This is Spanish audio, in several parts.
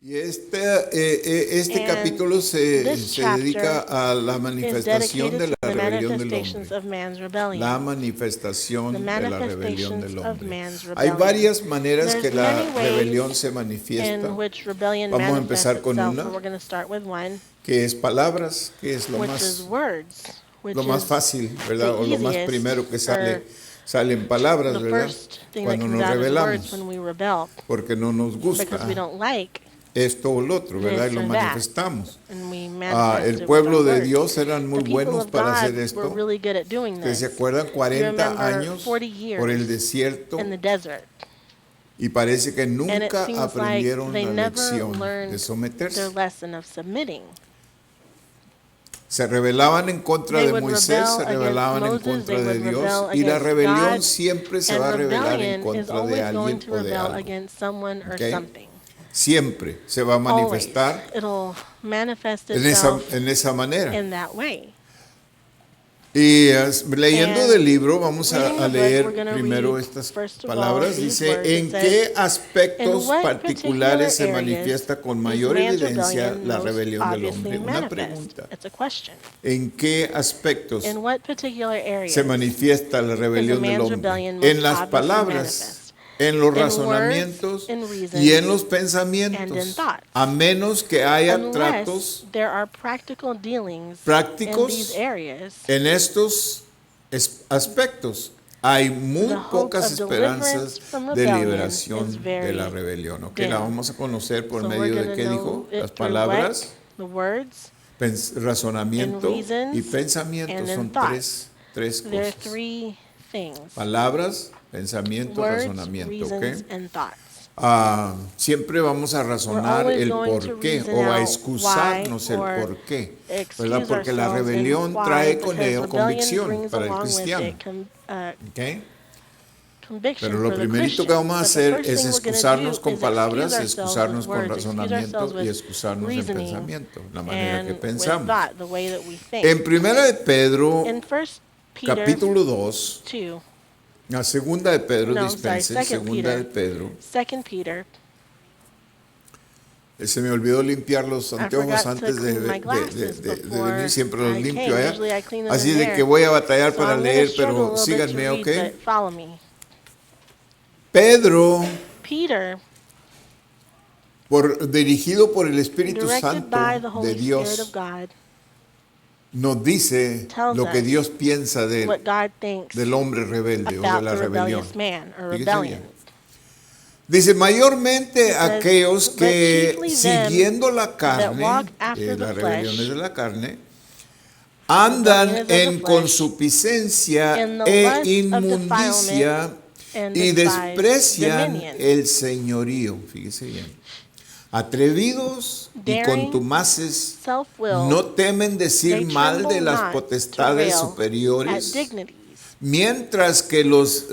Y este capítulo se dedica a la manifestación de la rebelión del hombre. La manifestación de la rebelión del hombre. Hay varias maneras que la rebelión se manifiesta. Vamos a empezar con una, que es palabras, que es lo más fácil, ¿verdad? O lo más primero que salen palabras, ¿verdad? Cuando nos rebelamos, porque no nos gusta esto o lo otro, ¿verdad? Y lo manifestamos. El pueblo de Dios eran muy buenos para hacer esto. ¿Ustedes se acuerdan? 40 años por el desierto. Y parece que nunca aprendieron la lección de someterse. Se rebelaban en contra de Moisés, se rebelaban en contra de Dios, y la rebelión siempre se va a rebelar en contra de alguien o de algo. ¿Okay? Siempre se va a manifestar en esa manera. Y leyendo del libro, vamos a leer primero estas palabras. Dice, ¿en qué aspectos particulares se manifiesta con mayor evidencia la rebelión del hombre? Una pregunta. ¿En qué aspectos se manifiesta la rebelión del hombre? En las palabras, en los razonamientos y en los pensamientos, a menos que haya tratos prácticos en estos aspectos. Hay muy pocas esperanzas de liberación de la rebelión. ¿Ok? La vamos a conocer por medio de qué dijo, las palabras, razonamiento y pensamiento. Son tres cosas. Palabras, pensamiento, razonamiento, ¿ok? Siempre vamos a razonar el por qué o a excusarnos el por qué, ¿verdad? Porque la rebelión trae con ello convicción para el cristiano, ¿ok? Pero lo primerito que vamos a hacer es excusarnos con palabras, excusarnos con razonamiento y excusarnos en pensamiento, la manera que pensamos. En 1 de Pedro, capítulo 2, la segunda de Pedro, dispense, segunda de Pedro. Se me olvidó limpiar los anteojos antes de venir, siempre los limpio allá. Así de que voy a batallar para leer, pero síganme, ¿ok? Pedro, dirigido por el Espíritu Santo de Dios, nos dice lo que Dios piensa del hombre rebelde o de la rebelión. Dice, mayormente aquellos que siguiendo la carne, la rebelión es de la carne, andan en consuficiencia e inmundicia y desprecian el señorío. Fíjese bien. Atrevidos y contumaces, no temen decir mal de las potestades superiores, mientras que los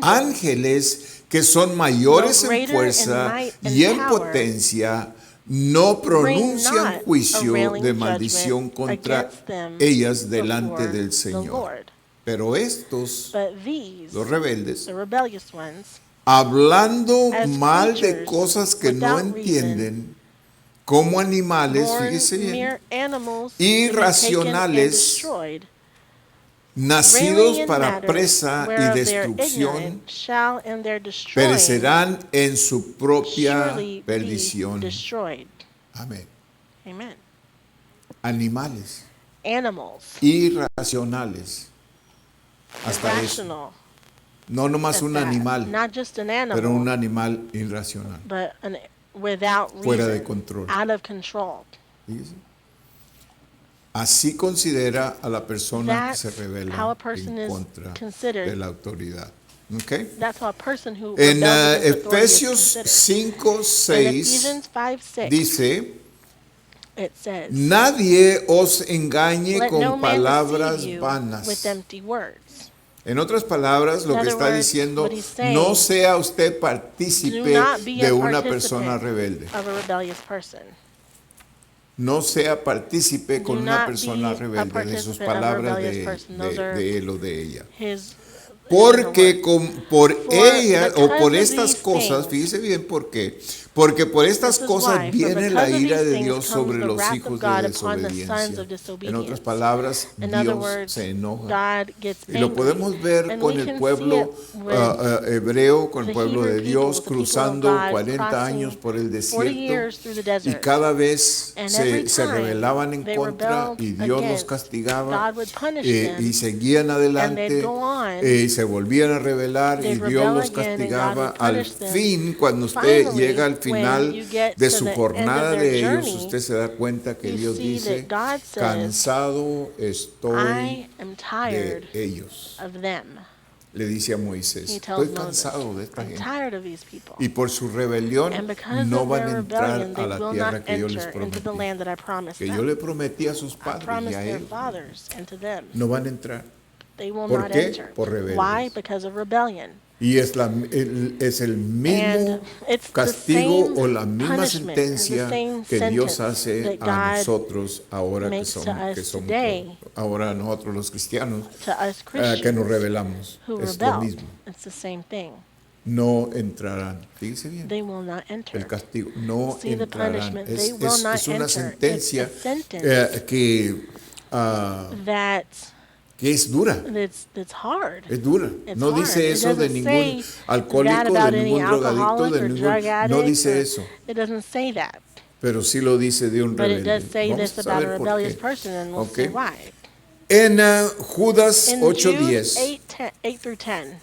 ángeles, que son mayores en fuerza y en potencia, no pronuncian juicio de maldición contra ellas delante del Señor. Pero estos, los rebeldes, hablando mal de cosas que no entienden, como animales, fíjese bien, irracionales, nacidos para presa y destrucción, perecerán en su propia perdición. Amén. Animales, irracionales, hasta eso. No nomás un animal, pero un animal irracional, fuera de control. ¿Fíjese? Así considera a la persona que se revela en contra de la autoridad. ¿Okay? En Efesios 5:6 dice, nadie os engañe con palabras vanas. En otras palabras, lo que está diciendo, no sea usted partícipe de una persona rebelde. No sea partícipe con una persona rebelde de sus palabras de él o de ella. Porque por ellas o por because of estas these cosas, things, fíjese bien por qué. Porque por estas this is cosas why, for viene la because of ira these de things Dios comes sobre the los wrath of hijos de God upon the sons desobediencia. of En otras disobedience. palabras, In other Dios words, se enoja. God gets Y lo angry. podemos ver And con we el can see pueblo it with hebreo, con el the pueblo Hebrew de Dios, people, the people of cruzando God, 40 años crossing por el 40 desierto. years through the Y desert. cada vez And every se time rebelaban en they contra rebelled y Dios los against, castigaba God would punish y them, seguían and they'd adelante go on, y se volvían a rebelar y they'd Dios rebel los again, and God castigaba. would Al punish them. fin, cuando usted llega Finally, al when final you get de to su the end of jornada their de ellos, journey, usted se da cuenta que you Dios see dice, that God says, cansado estoy I am de tired ellos. of them. Le dice a Moisés, He tells estoy Moses, cansado de esta I'm gente. tired of these people. Y por su rebelión And because no of van their a entrar rebellion, a they la will tierra not que yo les enter into the prometí. land that I promised Que yo them. le prometí a sus I padres y promised a their ellos. fathers and to them. No van a entrar. They will ¿Por not qué? enter. Por rebeldes. Why? Because of rebellion. Y es el mismo And it's the castigo same o la misma punishment, the sentencia same que Dios sentence hace that a God nosotros ahora makes to us today, ahora nosotros los cristianos to us que nos Christians rebelamos. who Es lo rebel. mismo. It's the same thing. No entrarán. Fíjese bien. They will not enter. El castigo. No See the entrarán. punishment. They will not Es una enter. sentencia It's a sentence que es dura. that's hard. Es dura. It's No hard. dice It eso de doesn't ningún say alcohólico, that de about any ningún drogadicto, alcoholic de or ningún. drug No addict. dice eso. It doesn't say that. Pero sí lo dice de un But it rebelde. does say Vamos this a about a ver por rebellious qué. person, and we'll Ok. see why. En Judas In 8:10. Jude 8 through 10.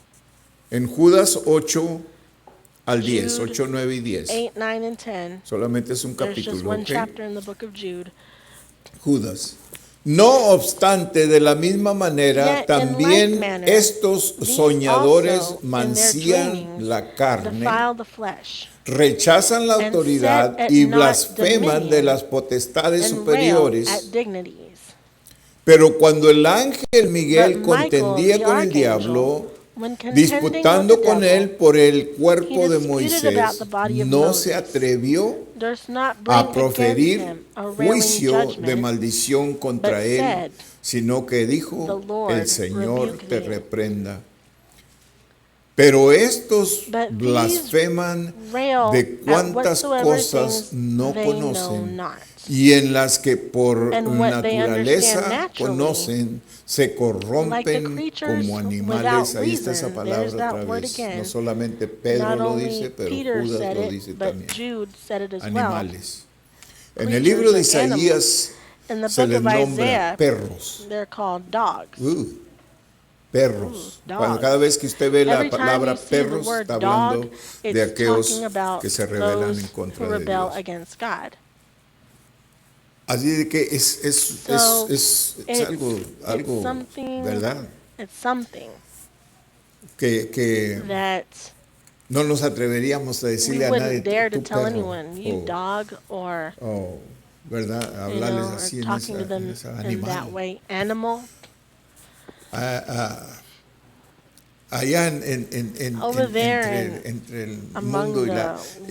En Judas 8 al 10, Jude 8, 9 y 10. 8, 9, and 10. Solamente es un There's just capítulo, one ¿ok? chapter in the book of Jude. Judas. No obstante, de la misma manera, Yet in también like manner, estos these soñadores also, in their mancían dreamings, la carne, defile the flesh, rechazan la and autoridad set at y naught blasfeman de dominion, las potestades and rail superiores. at dignities. Pero cuando el ángel Miguel But Michael, contendía the con el archangel, diablo, when contending disputando with the con devil, él por el he cuerpo de disputed about Moisés, the body of no Moses, se atrevió durst not bring a against proferir him a railing juicio de judgment, maldición contra but él, said, sino que dijo, "The Lord el Señor rebuke te thee." reprenda. Pero estos But these blasfeman rail de at cuántas whatsoever cosas things no they know conocen not. y en las que por And what they naturaleza understand naturally, conocen se like the corrompen creatures como animales. without Ahí está esa reason. palabra There's that otra word vez. again. No solamente Pedro Not lo only dice, pero Peter Judas said lo it, dice but también. Jude said it as well. Animales. En el Creatures libro de and animals. Isaías In the se book les of nombra Isaiah, perros. they're called dogs. Perros. Dogs. Cuando cada vez que usted ve la Every time palabra you see the perros, word está hablando dog, de it's aquellos talking about que se rebelan en those contra who de rebel Dios. against God. Así de que es It's algo, something, ¿verdad? it's something Que that no nos atreveríamos a we decirle a nadie, wouldn't dare to "Tú tell perro", anyone, you dog, or, ¿verdad? you Hablarles know, or así en talking to them esa in that animal. way. Animal. Allá Over there entre el among mundo y the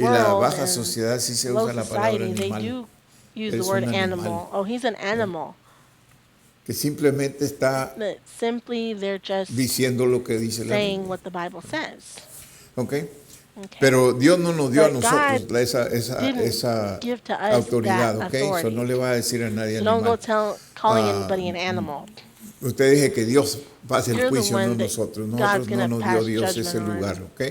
la world baja and sociedad sí se low usa la palabra society, they animal, do use the Es word un animal. animal. Oh, he's an animal. que simplemente está But simply they're just diciendo lo que dice la saying Biblia. what the Bible says. ¿Ok? Okay. Pero Dios no nos dio a But nosotros God didn't esa give to us autoridad, that ¿ok? So authority. no le va a decir a nadie So don't go animal. calling anybody an animal. Usted dije que Dios pase el You're the juicio, one no that nosotros. God's Nosotros no gonna nos dio pass Dios judgment ese on. lugar, ¿ok?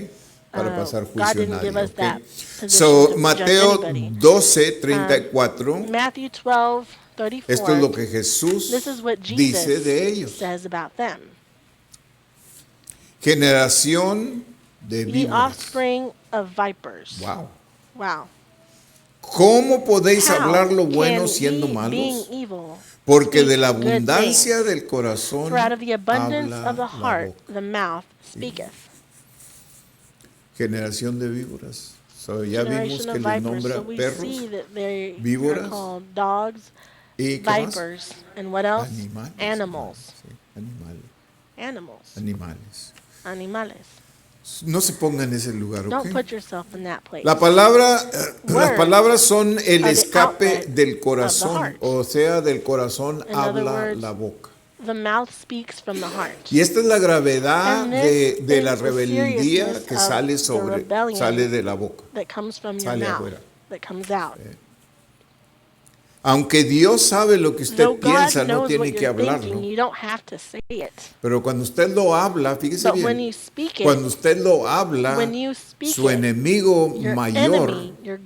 Para pasar God juicio a didn't give nadie, us that ¿ok? position So, to judge Mateo anybody. 12:34. Matthew 12:34. Esto es lo que Jesús This is what dice de Jesus ellos. says about them. Generación de The víboras. offspring of vipers. Wow. Wow. ¿Cómo podéis How hablar lo bueno can siendo ye, malos? being evil, Porque speak de la good abundancia things? del corazón For out of the abundance habla of the la heart, boca. the mouth speaketh. Generación de víboras. So, ya vimos Generation que of les vipers. nombra So we perros see that they víboras, are called dogs, y ¿qué más? vipers, and what else? Animales. Animals. Sí, animales. Animals. Animales. Animales. No se ponga en ese lugar, ¿ok? Don't put yourself in that place. Las palabras Words son el are the escape outlet del of the corazón, heart. o sea, del corazón In other habla words, la boca. The mouth speaks from the heart. Y esta es la gravedad And this de is la the rebeldía seriousness que of sale the rebellion sale de la boca, that comes from your sale mouth, afuera. that comes out. Aunque Dios sabe lo que usted Though God piensa, no knows what tiene que you're hablarlo. thinking, you don't have to say it. Pero cuando usted lo habla, fíjese But when bien, you speak it, cuando usted lo habla, when you speak su it, enemigo your mayor enemy, your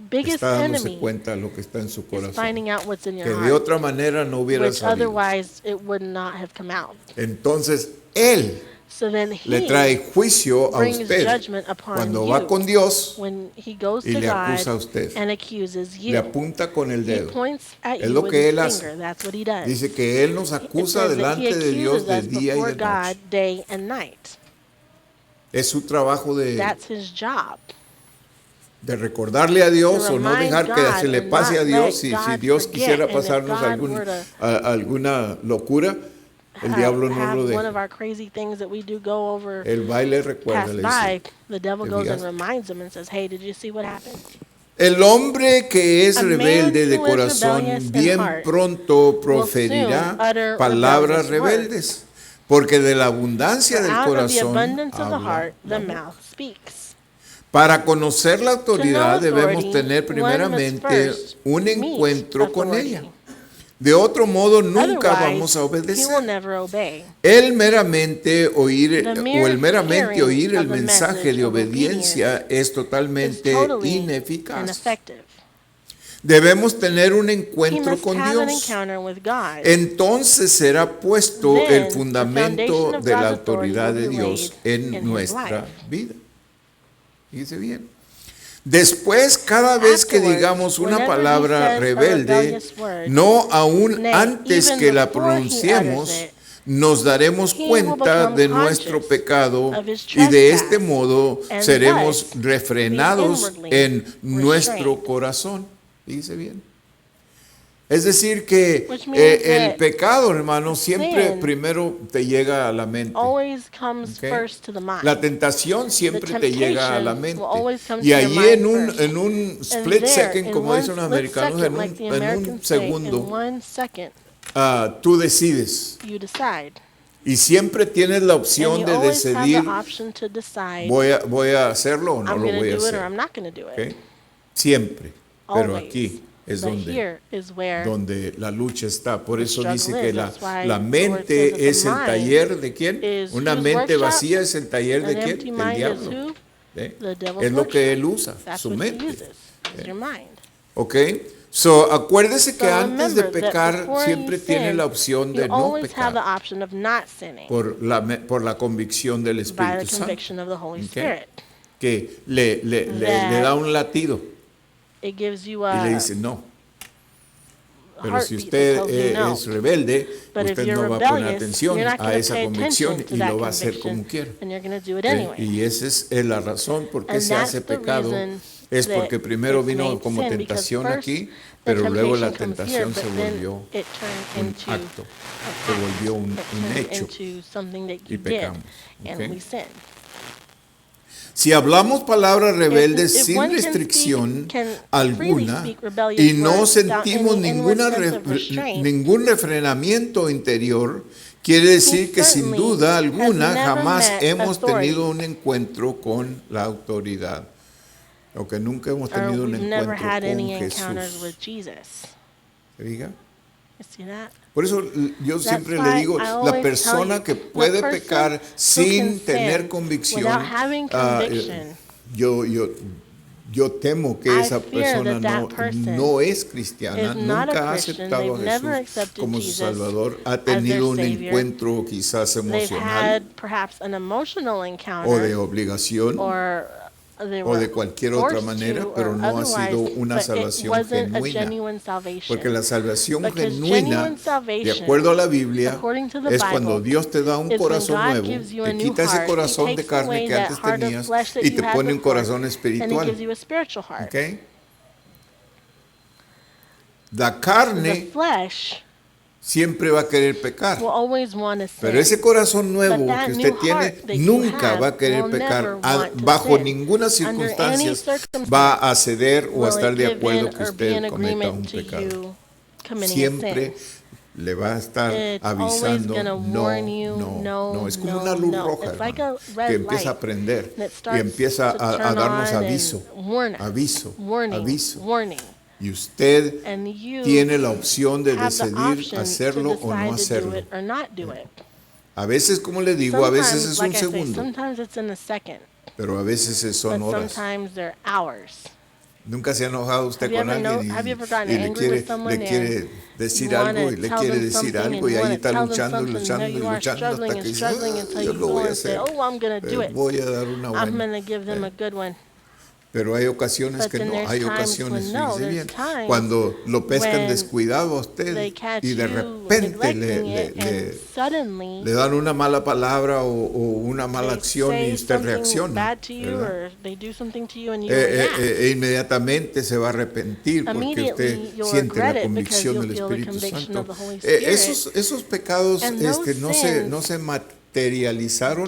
biggest está dándose enemy, cuenta de lo que está en su is corazón, finding out what's in que your de heart, otra manera no hubiera which salido. otherwise it would not have come out. Entonces, Él So then le he trae juicio a brings usted judgment upon cuando you va con Dios when he goes y to le acusa a God usted. and accuses Le you. apunta con el He dedo. points at Es you lo with que his Él hace. finger. That's what he does. Dice que Él nos It acusa says that he delante de Dios accuses de us día y before de God noche. day and night. Es su trabajo That's his job. de recordarle a Dios To o no remind dejar que God se le and pase not a Dios. let Y si God Dios forget. quisiera And if pasarnos God were to alguna locura, el diablo no have lo one of deja. our crazy things that we do go over Él va y le recuerda, pass le by, dice. the devil ¿Te goes and fijas? reminds him and says, hey, did you see what happened? El hombre que es A man rebelde de who is corazón rebellious in bien heart pronto will proferirá soon utter palabras rebellious words. rebeldes, porque de la abundancia For del out of the corazón abundance of the habla heart, la the boca. mouth speaks. Para conocer la autoridad To know debemos authority, tener one primeramente must first un meet encuentro con authority. ella. De otro modo nunca Otherwise, vamos a he will obedecer. never obey. El meramente oír The o mere el meramente hearing oír el of the mensaje message de of obediencia obedience es is totalmente totally ineficaz. ineffective. Debemos tener un He encuentro must con have an Dios. encounter with God. Entonces será puesto Then el the fundamento foundation of de la God's authority autoridad will de be Dios laid en in his nuestra life. vida. Fíjese bien. Después, cada vez que Afterwards, digamos una whenever he palabra says a rebelde, rebellious word, no aún nay, antes even que la before he pronunciemos, utters it, nos daremos he will cuenta become de nuestro conscious pecado of his y de este trespass, modo and seremos thus refrenados be inwardly en nuestro restrained. corazón. Fíjese bien. Es decir, que Which means el that pecado, hermano, siempre sin primero te llega a la mente. always comes ¿Ok? first to the mind. La tentación siempre te llega a la temptation mente. will always come Y to your allí mind first. en un And split there, second, in como one dicen los split americanos, second, like the en un Americans say, in segundo, 1 second, tú decides. you decide. Y siempre tienes la And opción you de always have decidir, the option to decide, voy a hacerlo o no I'm lo going to voy a do it or hacer. I'm not going to do it. ¿Ok? Siempre. Pero Always. aquí es But donde here is where la lucha está. Por the eso struggle dice que is. That's why la the word says that mente the es el mind taller de quién. is Una whose mente workshop? vacía es el taller de An quién. empty El mind is diablo. who? ¿Eh? The devil's Es lo que workshop. él usa, That's su what mente. he uses, is your mind. ¿Ok? So, acuérdese que So antes de remember that pecar before siempre you tiene sin, la opción de you no always have the pecar option of not sinning por la convicción del by Espíritu the Santo, conviction of the Holy ¿ok? Spirit. Que le da un latido It gives you y a le dice no. Pero si heartbeat usted that tells you no. es rebelde, But if usted you're no va a poner rebellious, atención you're not a going to esa pay convicción attention to y that lo va a hacer conviction, como quiera. and you're going to do it anyway. Y esa es la razón por qué And se hace that's the pecado. reason Es that porque primero it's vino made como sin, because tentación first aquí, the pero luego la temptation comes here, tentación se but then volvió it turned un into acto, a se act. volvió un It turned hecho. into something that y you did, pecamos, and ¿ok? we sinned. Si hablamos palabras rebeldes If sin one restricción can freely alguna speak rebellious y no words without sentimos any inward sense of restraint, ningún refrenamiento interior, quiere decir que sin certainly duda has alguna never jamás met hemos authority. tenido un encuentro con la autoridad. O que nunca hemos or tenido un we've never encuentro had con any encounters Jesús. with Jesus. ¿Se diga? You see that? Por eso yo That's siempre le why digo, I la always persona tell que you, puede the person pecar who sin can tener sin convicción, without having conviction, yo temo que I esa fear persona that person no es cristiana, is not a nunca ha Christian. aceptado a They've never Jesús accepted como su Jesus Salvador, ha as their tenido un Savior. encuentro quizás they've emocional had perhaps an emotional o de encounter, obligación or they o were de cualquier otra forced manera, to, pero or no ha sido otherwise, una but it salvación wasn't a genuina. genuine salvation. Porque la salvación Because genuina, genuine salvation, de acuerdo a la Biblia, according to the es cuando Bible, Dios te da un is when corazón God nuevo, gives you a te new quita ese heart. corazón He de takes carne away que that antes heart of tenías flesh that y you te had pone un before, corazón and He espiritual. gives you a spiritual heart. ¿Ok? La The carne flesh siempre va a querer pecar, will always want to sin. pero ese corazón nuevo But that que usted new tiene heart that you nunca have va a querer will pecar, never want to bajo sin. ninguna Under any circunstancia circumstance va a ceder o a will estar it de give acuerdo in que or be in usted cometa un agreement to pecado. you committing a Siempre sin. le va a estar it's avisando, always gonna warn you, no, es como no, una luz no. roja, It's like hermano, a red que empieza a light prender that y starts empieza to a turn darnos on aviso, and warn us. aviso, Warning, aviso. warning. Y usted And you tiene la opción de have the decidir option hacerlo to o no decide to do hacerlo. it or not do it. A veces, como le digo, a veces es Sometimes, un like I say, segundo, sometimes it's in a second, pero a veces son but horas. sometimes they're hours. Nunca se ha enojado usted Have you con ever alguien have you ever gotten y angry with someone le quiere and decir you algo wanna y le tell quiere them decir something algo and y you ahí wanna está tell them luchando, something, luchando and y you are luchando hasta struggling que and dice, struggling until yo you lo go voy a and say, hacer, oh, I'm going to do it. voy a dar una I'm buena. going to give them a good one. Pero hay ocasiones But que then no, there's hay times ocasiones, when no, fíjese there's bien, times cuando lo pescan when descuidado a usted they catch y de you repente neglecting it, and suddenly le dan una mala palabra o una mala they acción y say usted something reacciona, bad to you, ¿verdad? or they do something to you and you react. Inmediatamente se va a arrepentir porque Immediately usted you'll siente regret la it because convicción you'll del feel the Espíritu conviction Santo. of the Holy Spirit. Esos pecados And those no sins se materializaron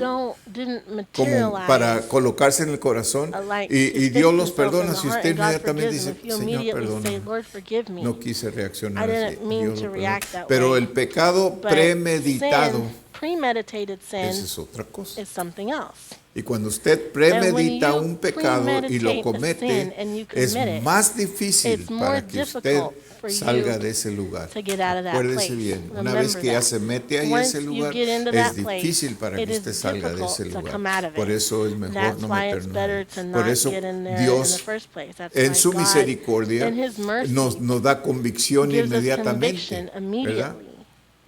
didn't como para materialize colocarse en el corazón like y to Dios fix los themselves in perdona the si heart, usted and God inmediatamente forgives them. dice, If you Señor, immediately say, perdóname. Lord, forgive me, No quise reaccionar I así. didn't mean Dios to lo react perdona. that Pero way. el pecado But premeditado, premeditated sin esa es otra cosa. is something else. Y cuando usted And when premedita you un pecado y lo premeditate a sin comete, and you es commit it, más difícil it's more para que usted difficult for salga you de ese lugar. to get out of that Acuérdese place. bien, una Remember vez que ya that. se mete ahí a Once ese you lugar, get into es that place, difícil para it que is usted salga de ese difficult to lugar. come out of Por it. eso es mejor That's no why it's meternos better ahí. to Por not eso get in there in the Dios, first place. That's en why su God, misericordia, in His mercy, nos da convicción gives us inmediatamente. conviction ¿Verdad? immediately.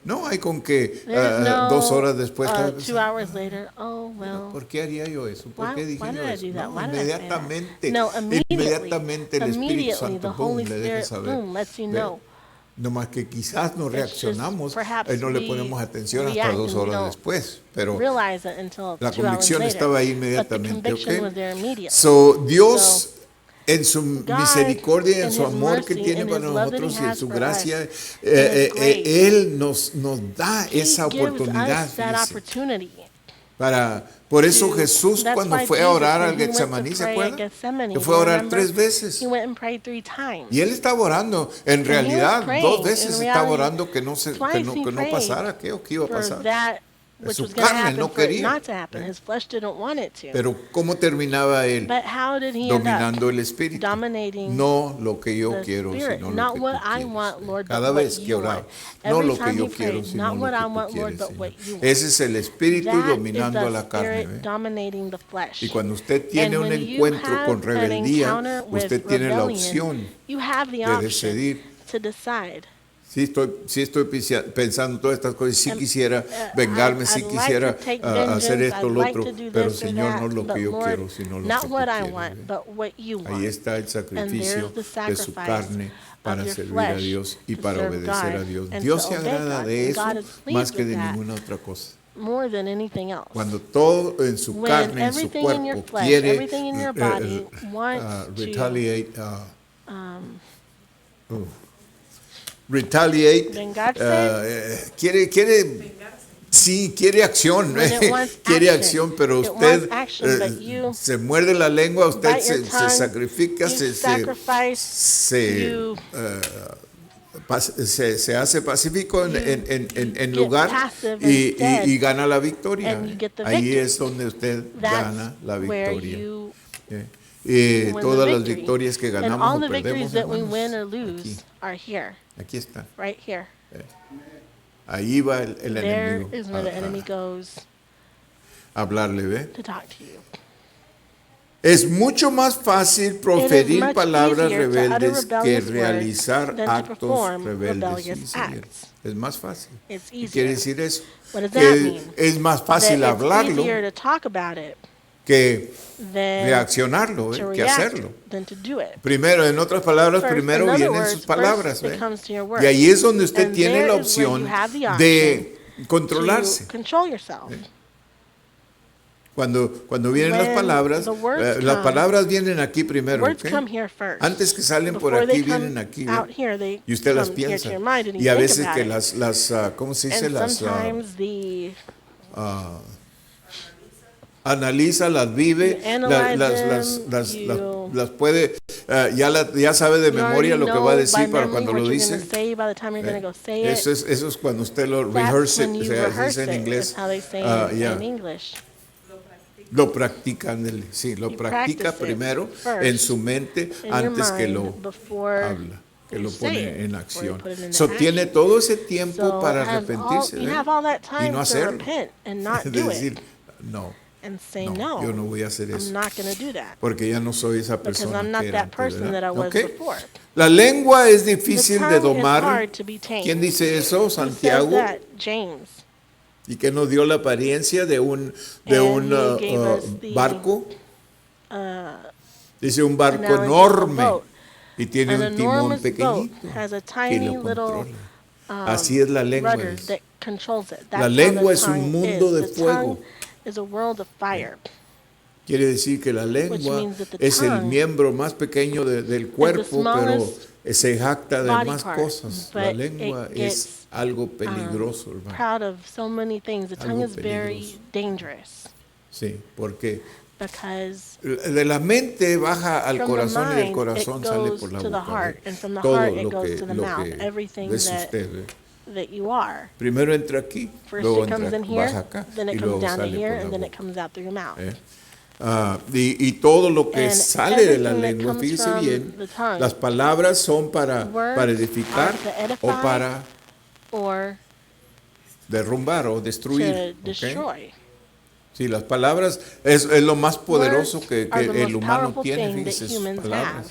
No hay con que There's no 2 horas después. 2 hours later, oh, well, ¿Por qué haría yo eso? ¿Por qué dije why yo did I eso? do that? No, Why did I say that? inmediatamente, No, inmediatamente el Espíritu immediately Santo, the Holy boom, le deja Spirit, saber. boom, lets you Ve, know. no más que quizás no It's just reaccionamos, perhaps no le we ponemos atención hasta react 2 and we horas don't después, pero realize it until la 2 hours convicción later. estaba ahí But the inmediatamente, conviction ¿ok? was there immediately. So, Dios, So, en su God, misericordia, en in su His amor que mercy, tiene in para His love that He nosotros y en has su for gracia, us, His grace, Él nos da He esa gives oportunidad. us that Fíjese. opportunity. Por eso to- Jesús that's cuando why fue a Jesus, orar when al he went to Getsemaní, ¿se pray at acuerda? Gethsemane, Que fue a do you orar remember? 3 veces. He went and prayed 3 times. Y él estaba orando, en was realidad praying, 2 veces in estaba reality, orando que no twice he prayed pasara, que iba a for pasar. that which Su was going to carne happen, no for it quería. not to happen. His flesh didn't want it to. Pero ¿cómo terminaba él? But how did he end Dominando up el Espíritu. dominating No lo que yo the quiero, Spirit? sino lo Not que what tú I quieres. want, Lord, but Cada what vez que you oraba, want. no Every lo que time yo he quiero, prayed, sino not lo what que I tú want, Lord, quieres, but what Señor. you want. Ese es el Espíritu That dominando a is la the carne. Spirit ¿Ve? dominating the flesh. Y cuando usted tiene And un when you encuentro have con an rebeldía, encounter with usted tiene la rebellion, opción you have the de option decidir. to decide. Sí estoy pensando todas estas cosas, sí quisiera vengarme, sí I'd like quisiera to take hacer vengeance, esto, I'd lo like otro, to do pero this or Señor, no that, lo but que yo Lord, quiero, sino lo not que tú what I quieres. want, ¿Ve? but what you want. Ahí está el sacrificio there's the de su sacrifice carne para of your servir a flesh Dios y to para serve obedecer God a Dios. and Dios to se obey agrada God, de and eso God is pleased más que with de that. ninguna otra cosa. More than anything else. Cuando todo en su When carne, en su everything in your cuerpo flesh, quiere everything in your body wants retaliate, to retaliate, vengarse, quiere acción, When it wants quiere action. acción, pero It usted wants action, but you se muerde la lengua, usted bite your se tongue, sacrifica, you sacrifice, you se hace pacífico en get lugar passive y instead, gana la victoria. and you get the Ahí victory. es donde usted That's gana la where victoria. you Y win todas the las victory. victorias que And ganamos all o the victories perdemos, that we hermanos, win or lose are here, aquí está. right here. Ahí va el There enemigo is where the enemy goes a hablarle, ¿ve? to talk to you. Es mucho más fácil proferir much palabras easier to utter rebeldes que rebellious words realizar than to actos perform rebeldes. rebellious Sí, señor. acts. Es más fácil. It's ¿Qué quiere easier. decir eso? What does that Que mean? es más fácil That it's hablarlo easier to talk about it que than reaccionarlo, to que react hacerlo. than to do it. Primero, en otras palabras, First, primero in other vienen words, sus palabras. first it ¿ve? comes to your words. Y ahí es donde usted And tiene there la is where opción you have the de To controlarse. control yourself. Cuando vienen When las palabras, the words las come, palabras vienen aquí primero. Words ¿ok? come here first. Antes que salen por Before aquí, they come vienen aquí. ¿ve? out here, they Y usted las come here to piensa. your mind and you Y a think veces about que it. ¿cómo se dice? And Las sometimes the analiza, las vive, You analyze las puede, ya sabe de you memoria already lo que va a know decir by para memory cuando what lo you're dice. gonna say by the time you're going to go say it. Eso es cuando usted lo That's rehearse, when o you sea, rehearse dice en it. inglés. That's how they say Yeah. in English. Lo practica, ándale, sí, lo You practica practice it primero first en su mente in your antes que lo mind before habla, que you lo say pone it, en before you acción. put it into So, tiene action. todo ese tiempo So para have arrepentirse you ¿eh? have all that y time no to hacerlo. repent and not De do decir, it no, and say no, yo no voy a hacer I'm eso, not going to do that porque ya no soy esa because persona I'm not que era that antes, person that I ¿verdad? was ¿Ok? before. La lengua es The difícil de tongue is domar. hard to be tamed. ¿Quién dice eso? Who says Santiago. that? James. Y que nos dio la apariencia de un And he gave us the, barco. Dice un barco analogy of a enorme boat. y tiene An un timón enormous boat pequeñito has a que tiny lo little controla. Así es la lengua. rudder that controls it. That's La how lengua the es un tongue mundo de is. The fuego. tongue is a world of fire. Quiere decir que la lengua means that the es el tongue miembro más pequeño del cuerpo, pero smallest se jacta de body más part, cosas. La but lengua it es gets, algo peligroso, hermano. Proud of so many things. The tongue Algo is very peligroso. dangerous Sí, porque because de la mente baja al from corazón the y del mind, corazón it sale goes por la to the boca. heart, ¿ve? and from the Todo heart it lo goes que, to the lo mouth. que Everything es that usted. ¿Ve? that you are. Primero entra aquí, First luego it comes entra, in here, baja acá then y it luego comes down to sale here, por la and then it boca. comes out through your mouth. Y todo lo que And sale de la everything that lengua, comes fíjese from bien, the tongue, las palabras son para words edificar are to edify o para or derrumbar o destruir. to ¿ok? destroy. Sí, las palabras es lo más poderoso Words que are the el most humano powerful tiene, thing that fíjese, sus humans palabras.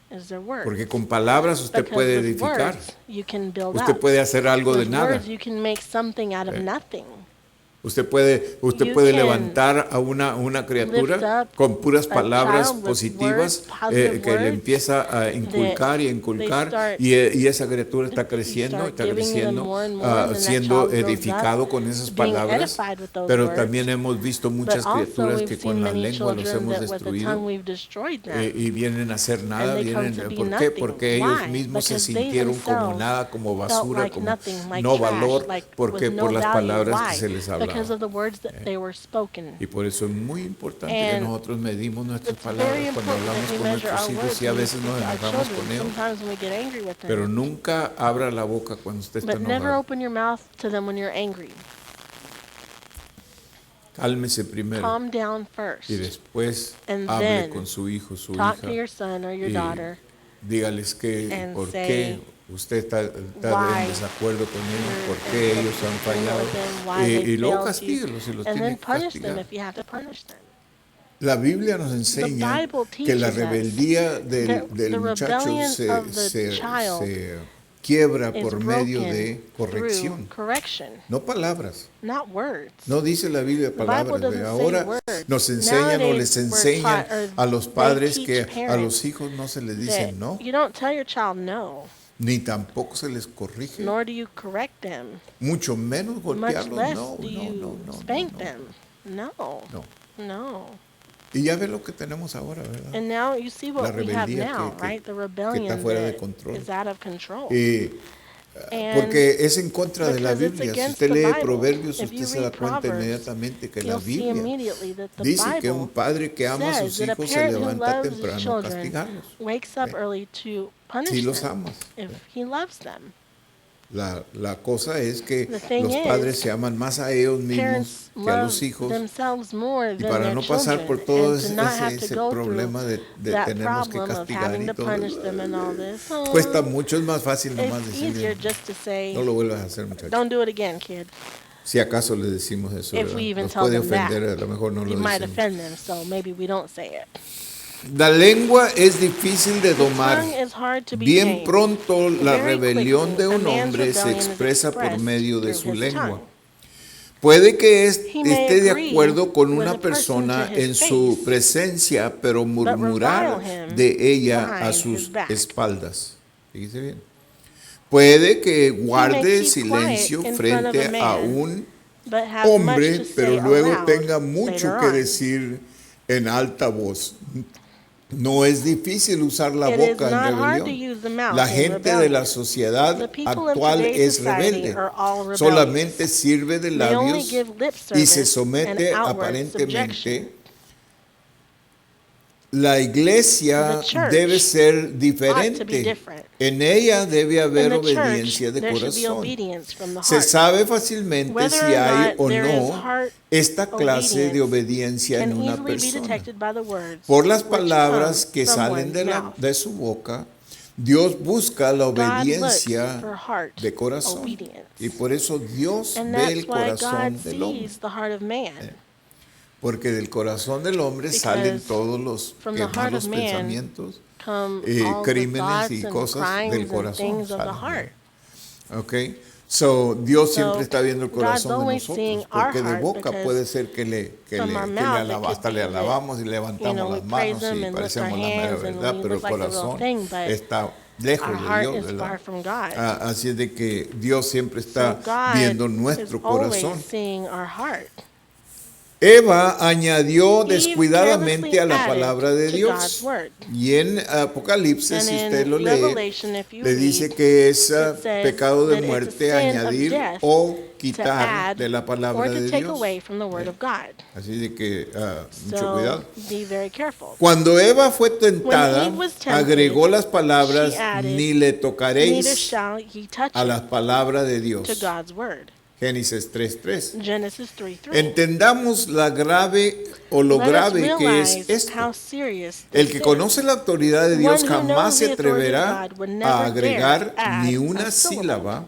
have is their words. Porque con palabras usted Because puede with edificar, words, you can build usted up. puede hacer algo de With nada. words, you can make something out of nothing. Usted puede You can levantar a una criatura lift up con puras a palabras child with positivas words, positive que le words empieza a inculcar y a they inculcar start- y esa criatura está creciendo, start está giving them creciendo, more and more, and that siendo child grows edificado up, con esas being palabras. edified with those Pero words. también hemos visto muchas But also criaturas we've que seen con la many lengua los children hemos that with the tongue destruido we've destroyed them. y vienen a hacer nada. And they come Vienen, to be ¿por qué? nothing. Porque ellos Why? mismos se Because they sintieron como themselves nada, como felt basura, like como nothing, like no trash, valor, like porque with no por las value. palabras Why? que se les hablaba. Because of the words that they were spoken. Y por eso es muy importante que And nosotros medimos nuestras It's very palabras cuando important hablamos that we con measure nuestros our hijos words y a when we veces speak nos to our enojamos children. con ellos. Sometimes when we get angry with them. Pero nunca abra la boca cuando usted está But never enojado. open your mouth to them when you're angry. Cálmese primero Calm down first. y después And hable then con su hijo, su Talk hija. to your son or your y daughter. dígales and por say qué usted está why en desacuerdo con ellos, you're por qué in ellos han disagreement fallado. with them, why they Y luego failed you, castíguelos si los And tiene then que punish them castigar. if you have to punish them. La Biblia nos enseña Bible que la teaches us rebeldía del the muchacho rebellion se of the child quiebra is por medio broken de corrección, through correction, no palabras. not words. No dice la Biblia Bible palabras. doesn't ¿ve? say Ahora words. nos enseñan o les Nowadays, we're enseñan taught, or a los they padres teach que a parents los hijos no se les that dice no, you don't tell your child no, ni tampoco se les corrige, nor do you correct them. mucho menos Much golpearlos. less No, do you no. spank them. No, No. no. Y ya ve lo que tenemos ahora, ¿verdad? And now you see La what we have rebeldía now, que right? The rebellion fuera de that control. is out of control. And Porque es en contra de la because it's Biblia. Si against usted the lee Bible. Proverbios, If usted you se da read cuenta Proverbs, inmediatamente que la you'll see Biblia immediately that the dice que un Bible padre que ama a says sus that a hijos se parent who levanta loves his temprano a children castigarlos. wakes up early to punish Si los them amas. if he loves them. La cosa es que The thing los is, padres se aman más a ellos mismos Parents que a love los hijos, themselves more y than para their no pasar children, por todo and to not have to ese go problema through de that tenemos que problem of castigar having y to todo. punish them and all this. Oh, Cuesta mucho, es más fácil nomás it's easier decirle, just to say, no lo vuelvas a hacer, muchachos. don't do it again, kid. Si acaso le decimos eso, If ¿verdad? we even Los tell puede them that, ofender, a lo mejor no lo You might decimos. offend them, so maybe we don't say it. La lengua es difícil de domar. Tongue is hard to be Bien tamed. pronto la Very rebelión quickly, de a un man's hombre se rebellion is expresa por expressed medio de through su his lengua. tongue. Puede que He may esté de agree acuerdo con with una a person persona to his en su face, presencia, pero murmurar revile him de ella a behind sus his back. espaldas. Fíjese bien. Puede que He may guarde keep silencio quiet in front of frente a a man, un but have much hombre, to say pero luego aloud tenga mucho later que on. decir en alta voz. No es difícil usar la It is boca en not hard to rebelión. use the mouth La in gente de rebellion. la sociedad The people of actual today's es society rebelde. are all rebellious. Solamente sirve de They only labios give lip y se service somete and outward aparentemente subjection. la iglesia The church debe ser ought to be diferente. different. En ella debe In haber the obediencia church, de there should be corazón. obedience from the Se heart. sabe fácilmente Whether si or hay not o there is no heart esta clase de obedience obediencia en can una easily be persona. detected by the words Por las which palabras come que from salen one's de, mouth. de su boca, Dios busca la God looks obediencia for heart de corazón. obedience. Y por eso Dios And ve el that's why corazón God del hombre. sees the heart of man. Porque del corazón del hombre salen Because todos los from the heart malos of man pensamientos, come all the crímenes thoughts y and cosas del crimes and corazón. things of the Salen, heart. ¿ok? So, Dios siempre So, está viendo el God's corazón de always seeing nosotros, our porque de heart boca because puede ser que from our le mouth it hasta could le be that, alabamos y you levantamos know, we las praise manos Him y and lift our parecemos la mera hands and verdad, we pero el look like the real corazón thing, but está lejos our de heart Dios, is far ¿verdad? from God. Así es de que Dios siempre está So God viendo is nuestro always corazón. seeing our heart. Eva añadió Eve descuidadamente a la carelessly palabra added de to Dios. God's word. Y en Apocalipsis, And si in usted lo lee, Revelation, if you le dice read, que es it says pecado de that it's a muerte sin of añadir death o to quitar add de la or palabra to de take Dios. away from the word of God. Así de que mucho So cuidado. be very careful. Cuando Eva fue tentada, When Eve was tempted, agregó las palabras, she added, ni le Neither tocaréis shall ye touch a las it palabras de to Dios. God's word. Génesis 3:3. Genesis 3:3. Entendamos la grave o lo Let us grave que es realize esto. how serious El this que is. conoce la autoridad de Dios One who jamás knows se the authority of atreverá God would a never agregar dare ni add una a syllable. sílaba.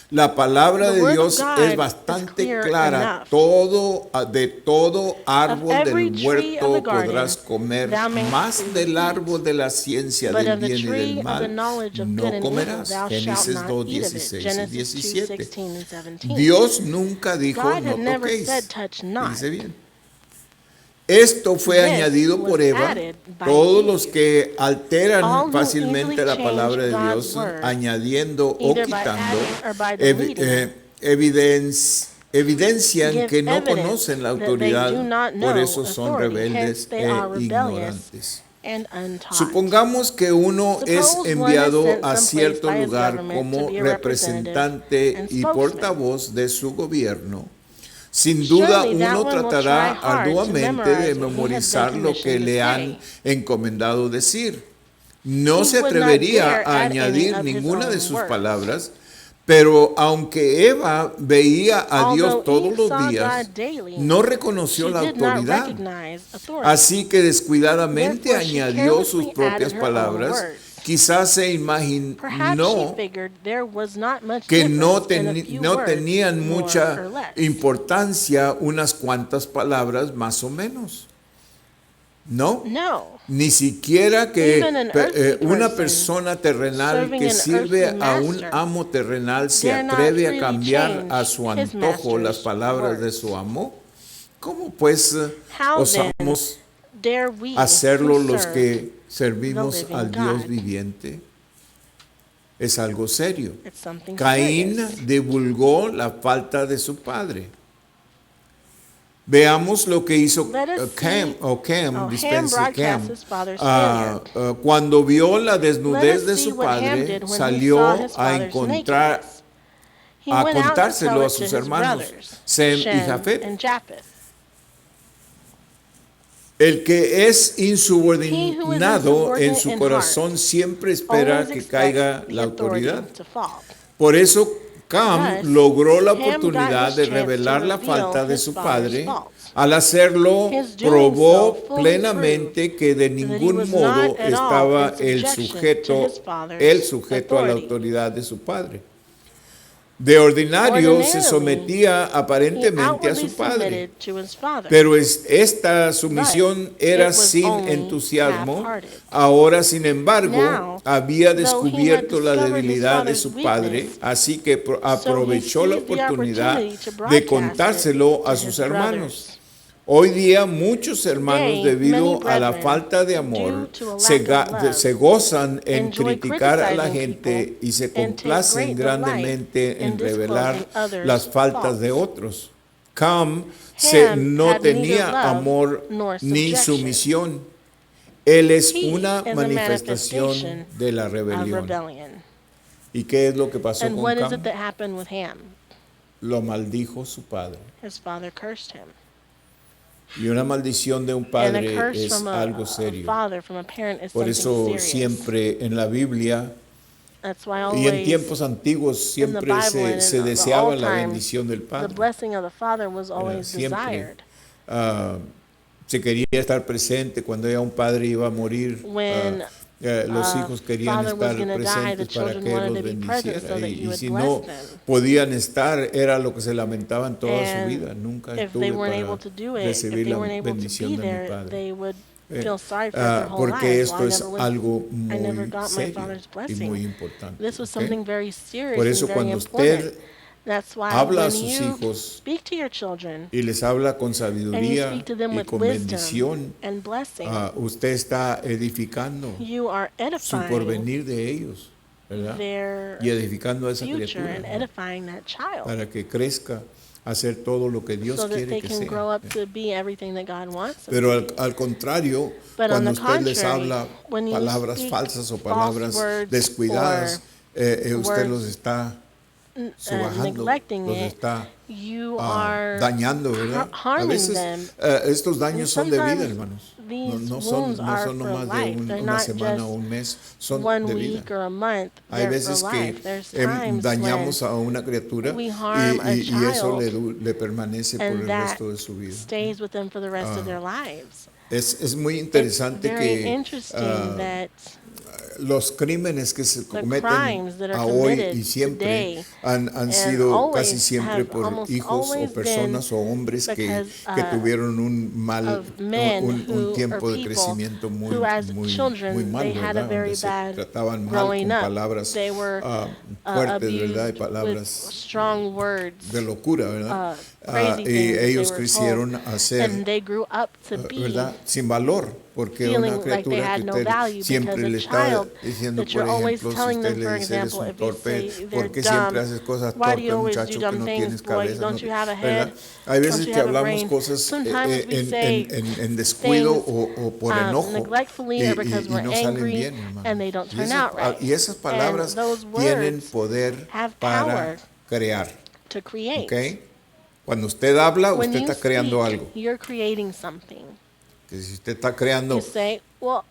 La palabra The de word of Dios God es is bastante clear clara. enough. De todo árbol every del tree of huerto the garden podrás comer, thou mayest más freely del eat, árbol de la ciencia but del of the bien y tree del of the mal knowledge of good no and evil comerás. thou shalt Génesis not 2, eat of it. 16 y Genesis 17. 2:16 and 17. Dios nunca dijo God no had never toquéis. said touch not. Dice bien. Esto fue This añadido was por Eva. added by Todos Eve. los que alteran All who fácilmente easily la change palabra de God's Dios, word, añadiendo o either by quitando, adding or by deleting, evidencian give que no evidence conocen la that they autoridad, do not por know eso son authority. rebeldes Hence they e are rebellious ignorantes. and untaught. Supongamos que uno es Suppose one is enviado sent a someplace cierto by his lugar government como to be a representative representante and y spokesman. portavoz de su gobierno. Sin duda Surely that uno one will tratará try hard to arduamente de memorize what he has been memorizar lo que commissioned to le han say. encomendado decir. No He se would not atrevería dare a add any añadir of his ninguna de own sus words. palabras, pero aunque Eva veía a Dios Although todos Eve los saw días, God daily, no reconoció she la did not autoridad. recognize authority. Así que descuidadamente Therefore, she añadió sus carelessly propias added her own palabras. words. Quizás se Perhaps she imaginó figured there was not much que difference in a few no words, tenían more mucha or less. importancia unas cuantas palabras más o menos. No, No. ni siquiera que Even an earthly una person persona terrenal serving que an sirve earthly a un master amo terrenal se dare not atreve a freely cambiar a change su his antojo las master's palabras de words. su amo. ¿Cómo pues How then osamos dare we hacerlo who los serve que servimos the living al Dios God? viviente? Es algo serio. It's something Caín serious. divulgó la falta de su padre. Veamos lo que hizo Let us Cam, Ham dispense, broadcast Cam. his father's failure. Cuando vio la Let desnudez us de see su what Ham padre, did when he salió saw his a father's encontrar, nakedness. He a went out to contárselo tell a it to sus his hermanos, brothers, Sem y Shem Jafet. and Japheth. El que es He who is insubordinado en insubordinate su in corazón heart siempre espera always que expects caiga the la autoridad. authority to fall. Por eso Cam Thus, logró la Ham got oportunidad his de chance to revelar la reveal falta de his su father's padre. faults. Al hacerlo, His doing probó so fully plenamente que de that he ningún was modo not at all estaba in el subjection to his father's sujeto a la authority. autoridad de su padre. De ordinario se Ordinarily, sometía He aparentemente a outwardly su padre, submitted to his father. pero esta sumisión But era it was sin only entusiasmo. half-hearted. Ahora, sin embargo, Now, había though he had descubierto la discovered his debilidad de father's su padre, weakness, así que aprovechó he la seized the oportunidad opportunity to de broadcast contárselo it a to sus his hermanos. brothers. Hoy día muchos hermanos, Today, debido many a la brethren, falta de due amor, to a lack of love, se gozan en enjoy criticar a la criticizing gente people y se and take complacen great grandemente delight en in revelar disclosing others' las faltas faults. de otros. Cam Ham no had neither tenía love amor nor ni subjection. sumisión. Él es He una is a manifestación manifestation de la of rebelión. rebellion. ¿Y qué es lo que pasó And con what is Cam? it that happened with Ham? Lo maldijo su padre. His father cursed him. Y una maldición de un And a padre curse es from algo a serio. father, from a parent, is Por something eso serious. siempre en la Biblia That's why y en always tiempos antiguos in the siempre Bible and se in the deseaba old la times, bendición del the Padre. blessing of the father was always Siempre desired. ah, se quería estar presente cuando ya un padre iba a morir. When Los hijos querían father was estar going to die, the presentes para children que Él wanted los to be present bendiciera. so that he Y would si bless no them. podían estar, era lo que se lamentaban toda su And vida. Nunca if they estuve weren't para able to do it, if recibir they la weren't able to bendición be de mi there, Padre. they would feel sorry for their whole Porque lives. esto Well, es algo I never muy got my serio father's y muy blessing. importante. This was ¿ok? something very serious Por and eso very cuando important. usted That's why habla a when sus you hijos speak to your children y les habla con and you sabiduría speak to them y with con wisdom bendición, and blessing, usted está edificando you are su edifying porvenir de ellos, ¿verdad? their Y edificando a esa future criatura, and ¿no? edifying that child Para que crezca a hacer todo lo que Dios so that quiere they que can sea. grow up to be everything that God wants them Pero to be. al contrario, But on cuando the usted les contrary, habla when you palabras speak falsas o false palabras words descuidadas, usted words, los está subajando, neglecting los it, está you are dañando, ¿verdad? A harming veces them. estos daños And son de vida, sometimes hermanos. these No wounds are son for nomás de life. They're una not semana just o un mes, son one de vida. week or a month. Hay They're veces for que life. There's times dañamos when a una criatura we harm a y eso child le permanece por and el that resto de su vida. stays with them for the rest of their lives. Es muy It's interesante very que interesting that los crímenes que se the cometen crimes that are a hoy committed y siempre today han and sido always casi siempre have por almost hijos o always personas o been hombres que because, tuvieron of men un who tiempo are de people crecimiento who as muy children mal, they had a ¿verdad? very Donde se bad trataban mal growing con up. palabras They were fuertes, ¿verdad? Y abused with palabras strong words, de locura, ¿verdad? crazy Y things they ellos were crecieron told, a ser, and they grew up to be ¿verdad? Sin valor, porque feeling una like they criatura had que no usted value siempre because le a está child diciendo, that por you're always ejemplo, si telling usted them, le for dice eres example, un if you torpe, say they're ¿por qué siempre dumb, haces cosas why do torpes, you always do muchacho, que dumb no things, tienes boy? cabeza? Don't you have a ¿verdad? head? Hay Don't veces you que have a hablamos brain? cosas Sometimes we say en descuido things o por enojo neglectfully or because y we're no salen angry bien, hermano. and they don't Y turn out right. y esas palabras And those tienen words poder have para power crear, to create. ¿ok? Cuando usted habla, When usted you está creando speak, algo. you're creating something. Que si usted está creando You say, well,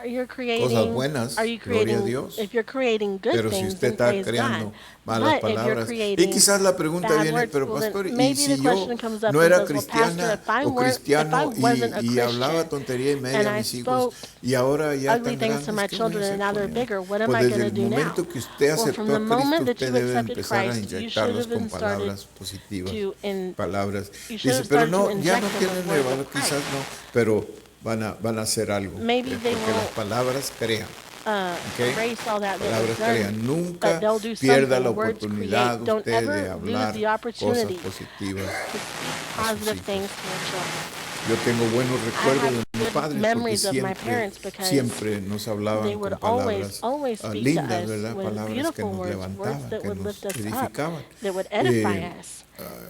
you're creating, cosas buenas, are you gloria a creating, Dios. if you're creating good Pero si things, usted then está praise creando God. malas But if you're palabras, y creating quizás la pregunta bad viene, words, pero well, then pastor, y maybe si the yo question comes up no and era says, well, Pastor, cristiana if I o wasn't a y hablaba Christian tontería y media and a I mis hijos, spoke y ahora ya ugly tan things to my grandes, ¿qué voy a children hacer and now con they're ellos? bigger, what am Pues I desde going to el do now? momento que usted Well, aceptó from the a moment Cristo, that usted you debe accepted empezar a Christ, you should inyectarlos have con been started palabras positivas, to palabras. you should Dice, have pero started no, to ya inject no them tienen with words rival, of quizás Christ. no, pero van a hacer algo, Maybe they porque las won't palabras crean. ¿Ok? erase all that was Palabras done, crean. but Nunca they'll do pierda something. la Words oportunidad create. Don't usted de ever lose hablar the cosas opportunity positivas to speak a sus positive hijos. things to your children. Yo tengo buenos I recuerdos have de mis good padres porque memories of my parents because siempre nos they hablaban would con palabras always speak to lindas, us ¿verdad? with Palabras que beautiful nos words, words levantaban, that que would nos lift us up, edificaban. that would edify Eh, us.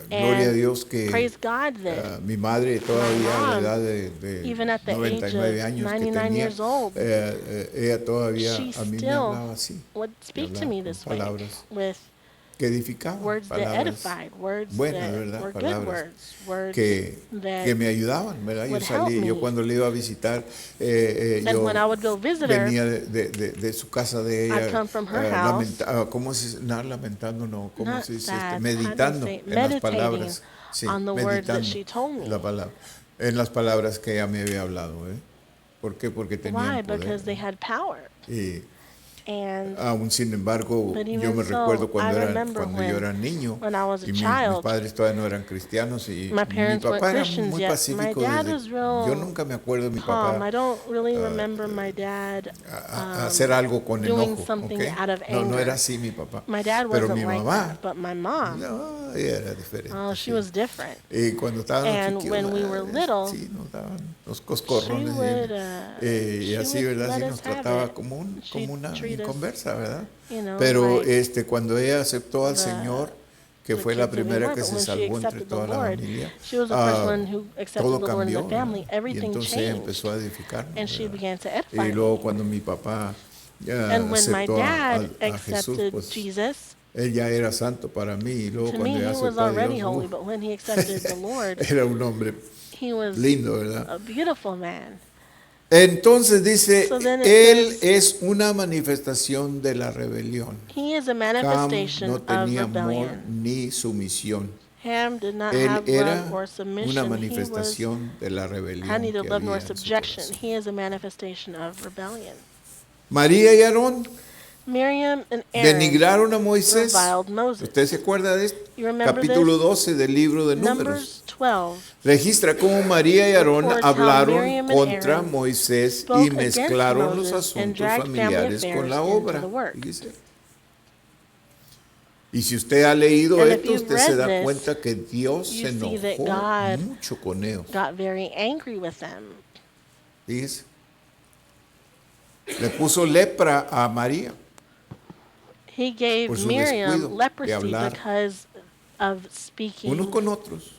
Gloria a And Dios que praise God that mi madre todavía a la mom, edad de even at the age 99 of años que 99 tenía, years old, ella todavía she a mí me still hablaba así, would me speak to hablaba me con this way palabras with que edificaban, words that palabras edified, words buenas, that ¿verdad? were good Palabras words, words que that me ayudaban, ¿verdad? Yo would help salí, yo me. cuando le iba a visitar, And yo when I would go visit her, venía de su casa de I'd ella, come from her house, ¿cómo se dice? No, lamentando, no, ¿cómo not se dice? sad, how do you Meditando say, en las meditating palabras, sí, on the words that meditando she told me. la palabra, en las palabras que ella me había hablado, ¿eh? ¿Por qué? Porque Why? tenían poder. Because they had power. Y And aún sin embargo, But even yo me so, recuerdo I cuando remember yo era niño when I was a y mis child, padres todavía no eran cristianos y my mi parents weren't papá era Christians muy yet. My pacífico dad desde, was real yo nunca me acuerdo de mi calm. papá I don't really remember my dad hacer algo con doing enojo, something ¿ok? out of No anger. era así mi papá. My dad Pero wasn't mi like mamá, that, but my mom, no, ella era diferente. oh, she sí. was different. Y cuando estábamos And chiquillos, when we were little, sí, nos daban los She coscorrones would, y she así, would ¿verdad? let Sí us nos have trataba it. como She'd una treat us, inconversa, ¿verdad? you know, Pero like cuando ella aceptó al the- Señor, que the fue la kids that we primera were, que but se when she salvó entre accepted the toda la Lord, familia, she was the first one who accepted todo the Lord in cambió, the family. ¿no? Y Everything entonces ella changed, empezó a edificarnos, and she ¿verdad? began to edify Y luego me. cuando mi papá And when my aceptó dad a Jesús, accepted pues Jesus, él ya era santo para mí y luego to cuando me ella he was aceptó a already Dios, holy, but when he accepted the Lord, era un hombre He was lindo, ¿verdad? a beautiful man. Entonces dice, So then it él says, es una manifestación de la rebelión. he is a Cam manifestation no of tenía amor rebellion. ni sumisión. Ham did not Él have era love or una submission. He was manifestación de la rebelión had que neither love nor había en su subjection. corazón. He is a manifestation of rebellion. María y Aarón Miriam and Aaron denigraron a Moisés. reviled Moses. ¿Usted se acuerda de esto? You remember Capítulo this? 12 del libro de Números. Numbers 12 Registra cómo María y Aarón records how hablaron Miriam and contra Aaron Moisés spoke y mezclaron los against Moses and asuntos dragged family familiares con affairs la into obra. the work. Fíjese. Y si usted ha leído And if esto, you've usted se read da this, cuenta que Dios you se see that enojó God mucho con ellos. got very angry with them. Fíjese. Le puso lepra a María. He gave Por su descuido Miriam de leprosy hablar because of speaking unos con otros.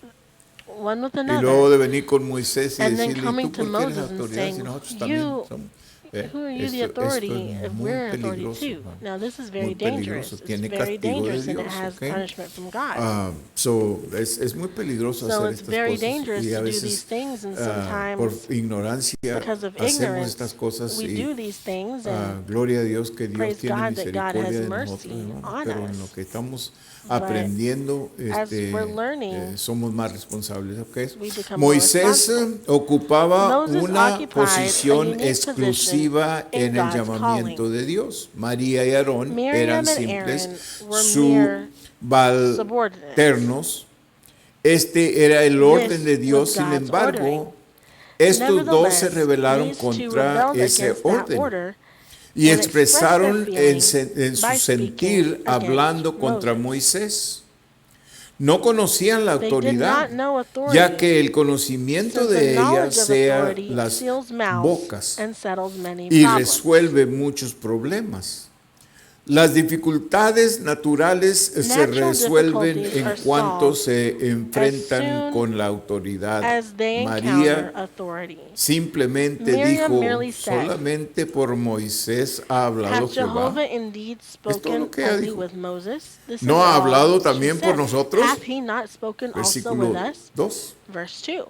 one with Y another. luego de venir con Moisés y And then decirle, ¿y coming tú to por qué eres Moses and autoridad si saying, nosotros también you, somos? who are you the Esto authority es if muy we're authority peligroso, too? hermano. Now this is very Muy dangerous. peligroso. It's Tiene very castigo de dangerous and it Dios, has ¿ok? punishment from God. Es muy peligroso So hacer it's estas very cosas dangerous y a to do veces these things, and por sometimes ignorancia because of hacemos ignorance estas cosas we y do these things, and gloria a Dios que Dios praise tiene God that God misericordia has de mercy nosotros, hermano, on pero en us. lo que estamos But aprendiendo as we're learning, somos más responsables. ¿Okay? we become more Moisés responsible. ocupaba Moses una occupied a posición unique exclusiva position in en el God's llamamiento calling. de Dios. María y Aarón Miriam eran and simples Aaron were mere subalternos. Este era el orden de This Dios, was sin God's embargo, ordering. estos dos se Nevertheless, rebelaron these two contra rebelled ese against that orden order y and expresaron expressed their en feelings su by sentir speaking hablando against contra Moses. Moisés. No conocían la They did autoridad, not know authority, ya que el conocimiento since the de ella knowledge of sea authority las seals mouths bocas and settles many y problems. resuelve muchos problemas. Las dificultades naturales se Natural resuelven difficulties en are cuanto solved se enfrentan soon con la autoridad. as they encounter María authority. simplemente Miriam dijo, merely said, solamente por Moisés ha hablado Hath Jehová. Jehovah indeed Es todo spoken lo que ella only dijo. with Moses? This ¿No is ha all hablado she también por said. nosotros? Hath he not spoken also Versículo with us? 2. Verse 2.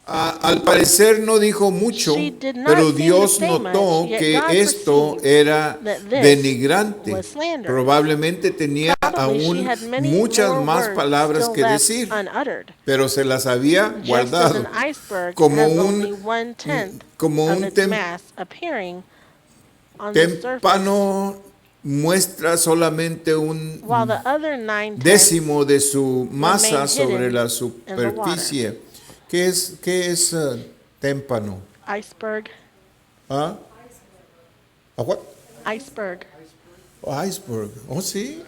Al parecer no dijo mucho, She did not pero seem to Dios say notó much, yet que God esto perceived era that this denigrante. was slander. Probablemente tenía Probably she aún had many muchas more más words palabras still que left decir, unuttered. pero se las había Just as guardado. an iceberg Como has un- only 1/10 como of un its tem- mass appearing on the surface, Témpano muestra solamente un while the other 9/10 décimo de su masa remain sobre hidden la in the superficie. ¿Qué es témpano? iceberg, ¿Ah? ¿A what? iceberg. Iceberg. Oh, sí.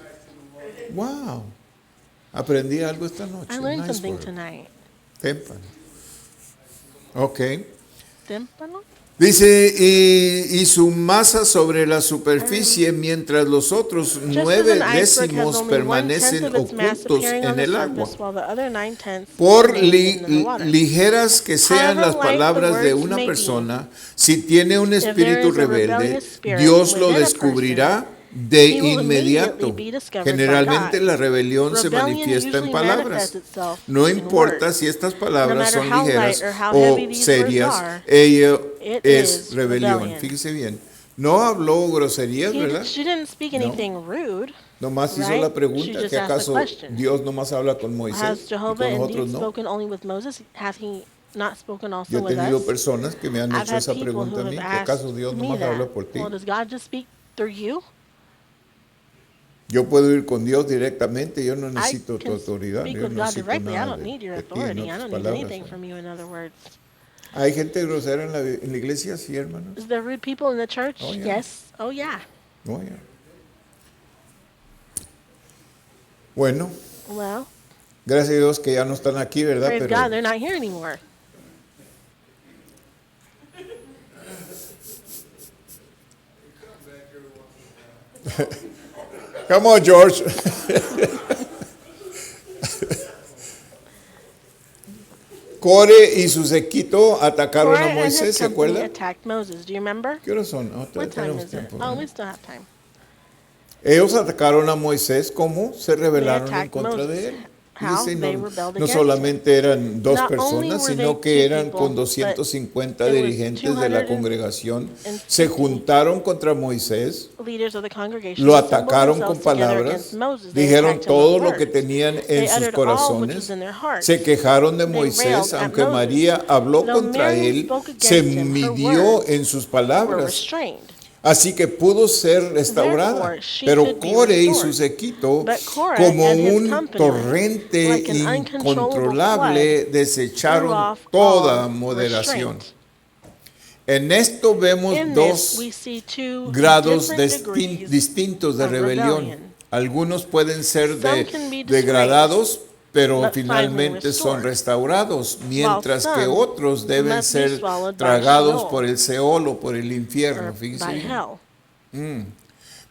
Wow. Aprendí algo esta noche. I learned un something iceberg. tonight. Témpano. Ok. Témpano? Dice, y su masa sobre la superficie, mientras los otros Just as 9 an iceberg has décimos only 1/10 permanecen of its mass ocultos appearing en on the el agua. surface, while the other 9/10 Por remain hidden in the water. ligeras que sean However las light the palabras de words una may be, persona, si tiene un if there espíritu is a rebelde, rebellious spirit Dios lo within a descubrirá de he will inmediato. immediately be discovered by Generalmente God. la rebelión se Rebellion manifiesta en usually palabras. manifests itself No in importa words. si estas No palabras matter son how ligeras light or how o heavy these serias, words are, ello it es is rebelión. rebellion. Fíjese bien. No habló groserías, ¿verdad? She didn't speak anything rude. Nomás hizo Right? la She pregunta, just ¿que asked the acaso question. Dios nomás habla con Moisés Has y Jehovah con nosotros indeed no? spoken only with Moses? Has he not spoken Yo also he with tenido us? personas que me han I've hecho had esa people pregunta a who mí, have ¿que acaso asked Dios me nomás habla that. por ti? Well, does God just speak through you? Yo puedo ir con Dios directamente, yo no I necesito tu can autoridad, speak yo with no God necesito directly. I nada don't need your de ti, en authority. I otras don't need palabras. anything from you, in other words. ¿Hay gente grosera en la iglesia, sí, hermanos? Is there rude people in the church? Oh, yeah. Yes. Oh, yeah. No, ya. Bueno, Well, gracias a Dios que ya no están aquí, ¿verdad? praise Pero God, they're not here anymore. come on, George. Core y su séquito atacaron Korah a and his Moisés, ¿se company acuerda? attacked Moses. Do you remember? ¿Qué horas son? What time tenemos is it? tiempo. Oh, ¿verdad? we still have time. Ellos atacaron a Moisés, ¿cómo? Se They rebelaron en attacked contra de Moses. él. how Fíjese, they no, rebelled no against solamente eran dos Not only personas, were sino they que two eran people, con but 250 it was dirigentes de la 250 congregación, se juntaron contra Moisés, leaders of the congregation lo assembled atacaron con themselves together against palabras, Moses. They dijeron attacked him todo with lo que words. tenían en They sus uttered all which was corazones, in their hearts. se quejaron de They Moisés, railed at aunque Moses. María habló Though contra Mary él, spoke se against him, her midió words en sus were palabras. restrained. Así que pudo ser restaurada. Therefore, she Pero could be Core y restored. su séquito, But Korah como and his un company, torrente like an uncontrollable incontrolable, flood, desecharon threw off toda all moderación. restraint. En esto vemos In this, dos we see two grados different degrees distintos de of rebelión. rebellion. Algunos pueden ser Some can be degradados, pero but finalmente finally son restored, restaurados, mientras que some otros deben must be ser swallowed by tragados Sheol, por el Seol o por el or infierno. Fíjense by bien. hell.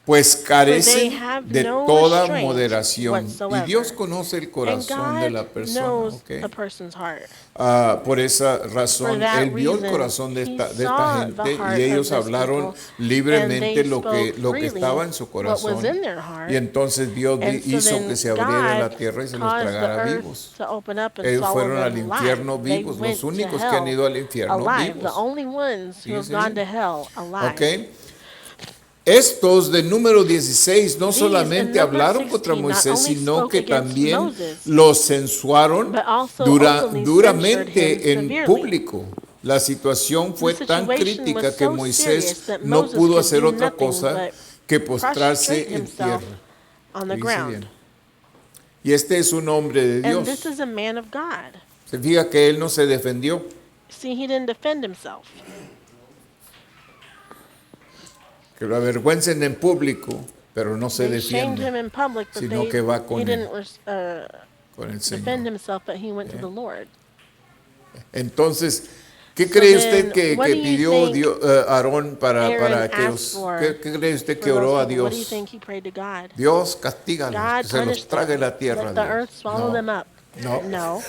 Pues For they carecen have de no toda restraint moderación. Y whatsoever. Dios conoce el And corazón de la God persona. knows ¿Ok? a person's heart. Por esa For razón, that Él vio el reason, corazón de he esta saw the gente heart y of ellos this hablaron people, libremente and they lo que spoke estaba en freely su what was corazón. in their heart. Y entonces Dios And so hizo then que se abriera la God tierra y se los caused the tragara earth vivos. to open up and Ellos swallow fueron al them infierno alive. They vivos, went los to únicos que han hell ido al infierno alive, the vivos. only ones who have Fíjese gone bien. to hell alive. ¿Ok? Estos de número 16 no These solamente in number hablaron contra 16 not Moisés, only sino spoke que against también Moses, lo censuaron but also openly censured him duramente en severely. público. La situación fue The tan situation crítica was que so Moisés serious that no Moses pudo could hacer do otra nothing cosa but que prostrate postrarse en himself tierra. on the Fíjese ground. bien. Y este es un hombre de And Dios. this is a man of God. Se fija que él no se defendió. See, he didn't defend himself. Que lo avergüencen en público, pero no se They shamed defiende him in public, but sino que va he con didn't con el defend Señor. himself, but he went to the Lord. Entonces, ¿qué So cree usted then, what que do you pidió think Aarón para Aaron que asked for ¿qué cree usted for que oró those a people? What do you Dios? think he prayed to God? Dios, castígalos, God que se los punished trague them. la tierra. Let the earth Dios. swallow them up. No, No.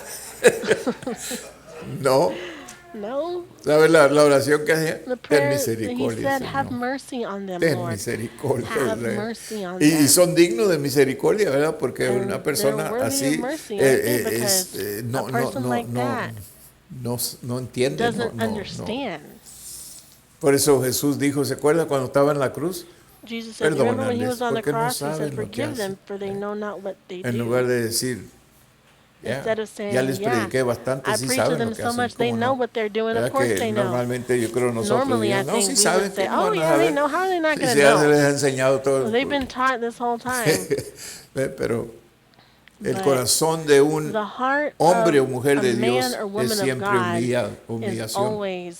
no. No. ¿Sabe la oración que hacía? The Ten prayer, he misericordia, said, have Señor. mercy on them, Ten Lord. misericordia. Have Rey. mercy on Y them. son dignos de misericordia, ¿verdad? Porque And una persona they're worthy of así mercy, aren't they? Because a no person like that entiende, doesn't understand. Por eso Jesús dijo, ¿se acuerda cuando estaba en la cruz? Jesus said, remember when he was on the porque no cross, he saben said, lo que forgive hacen. them, for they know not what they En do. lugar de decir, Instead of saying, ya les yeah, prediqué bastante, I sí preach to saben them lo que so hacen. much, they ¿cómo know no? what they're doing. ¿Verdad Of course que they know. normalmente yo creo nosotros Normally, I diríamos, no, think sí we saben, would say, ¿cómo oh, van a yeah, they saber? know. How are they not Sí, going sí, to ya se know? les ha enseñado todo. Well, they've been taught this whole time. Pero el But corazón de un the heart hombre o of mujer a de Dios man or es woman of siempre God is humillación. always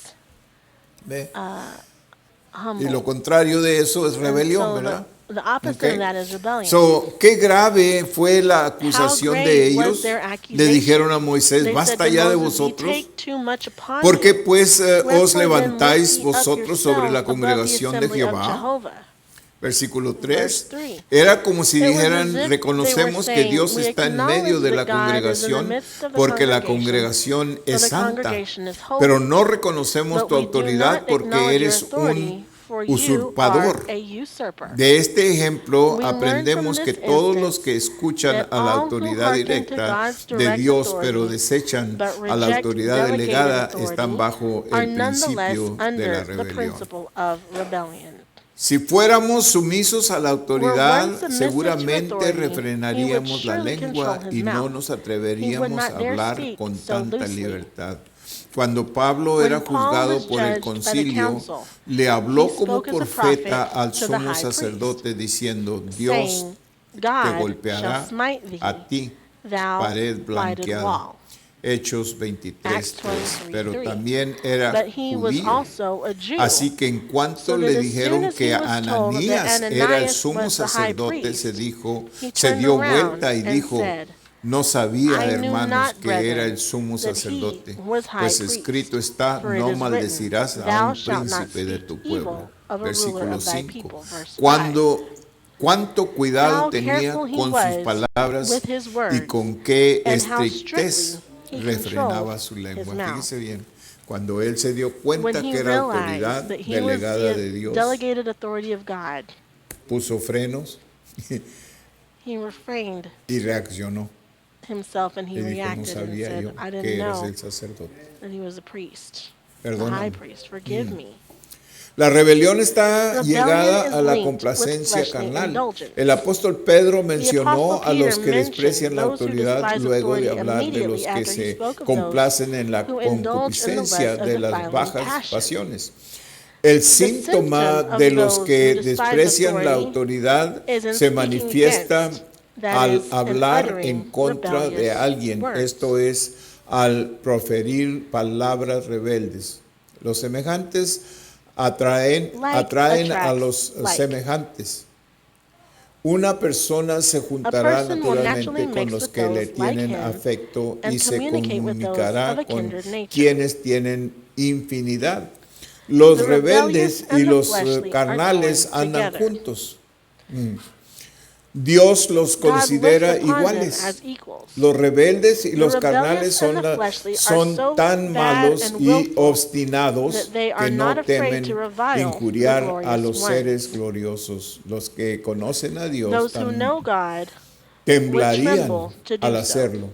¿Ve? humble. Y lo contrario de eso es And rebelión, so ¿verdad? the opposite Okay. of that is rebellion. So, qué grave fue la acusación How de great was ellos. their Le accusation? dijeron a Moisés, They said basta to ya de Moses, "You vosotros. take too much upon ¿Por qué you. pues os Wherefore then levantáis lift ye up vosotros sobre la yourselves above the congregación de assembly of Jehová? Jehovah." Versículo Verse 3. 3. Era como si It was dijeran, as if reconocemos they que were Dios saying, está en "We medio de acknowledge la that God is in the congregación midst of the porque la congregation, congregación for es the santa. congregation is holy. Pero no reconocemos But tu we do autoridad not porque acknowledge your eres authority, un for you usurpador. are a usurper." De este ejemplo We learn aprendemos from que this todos instance los que escuchan that a la all who autoridad hearken to directa God's de direct Dios authority, pero desechan but a la reject autoridad delegated delegada authority, están bajo are el nonetheless principio de la under the rebelión. principle of rebellion. Si fuéramos sumisos a la autoridad, Were one submissive to seguramente authority, refrenaríamos he la would lengua surely y control no his nos mouth. atreveríamos He would a not dare hablar speak con so tanta loosely. libertad. Cuando Pablo When era Paul juzgado was por el judged by the concilio, council, le habló he como spoke as a profeta prophet al to the sumo high priest, sacerdote diciendo, Dios saying, te "God golpeará shall smite thee, a ti, thou pared blighted blanqueada. wall." Hechos Acts 23:3. 23:3. Pero también era But he was judío. also a Jew. Así que en cuanto So le that as dijeron soon as que he was told Ananías that era el Ananias sumo was the high sacerdote, priest, se he turned dio around vuelta y and dijo, said, no sabía, "I knew hermanos, not, que era brethren, el sumo that he sacerdote, was high pues priest. escrito está, For it no is maldecirás written, a Thou un shalt not príncipe de speak tu evil pueblo. of a ruler Versículo of thy 5. people." Verse 5. Cuánto cuidado How tenía careful he con sus was palabras with his words, y con qué and how estrictez strictly he refrenaba controlled su his lengua. mouth. Fíjese bien, cuando él se dio When cuenta he que era autoridad realized that he was delegada de the Dios, delegated authority of God, puso frenos he refrained. y reaccionó. himself and Y he dijo, no reacted and sabía said, yo I que didn't eres know el sacerdote. that he was a priest, the high Perdóname. priest. Forgive me. La rebelión está Rebellion llegada is a la linked with complacencia fleshly carnal. indulgence. El apóstol Pedro The mencionó Apostle a los Peter que desprecian mentioned la those who autoridad despise luego de authority hablar de los immediately que after he se spoke of those complacen en la who indulge in the concupiscencia lust of de las defiling bajas passions. pasiones. El síntoma symptom of de los those que who despise desprecian la authority autoridad is in se speaking manifiesta against, that al is, in hablar en uttering contra de rebellious alguien, words. esto es, al proferir palabras rebeldes. Los semejantes atraen a los like. semejantes. Una persona se juntará person will naturalmente naturally con mix los with que le those like tienen him afecto y and se communicate with those comunicará of a con kindred nature. quienes tienen infinidad. Los The rebeldes rebellious y and the los fleshly carnales are joined andan together. juntos. Dios los God considera looks upon them iguales. as equals. Los rebeldes y The los rebellious carnales and the fleshly are son so tan bad malos and y willful obstinados that they are que not no afraid to temen revile injuriar the a glorious los ones. seres gloriosos. Los que conocen a Dios Those who know God would temblarían tremble to do al so. hacerlo.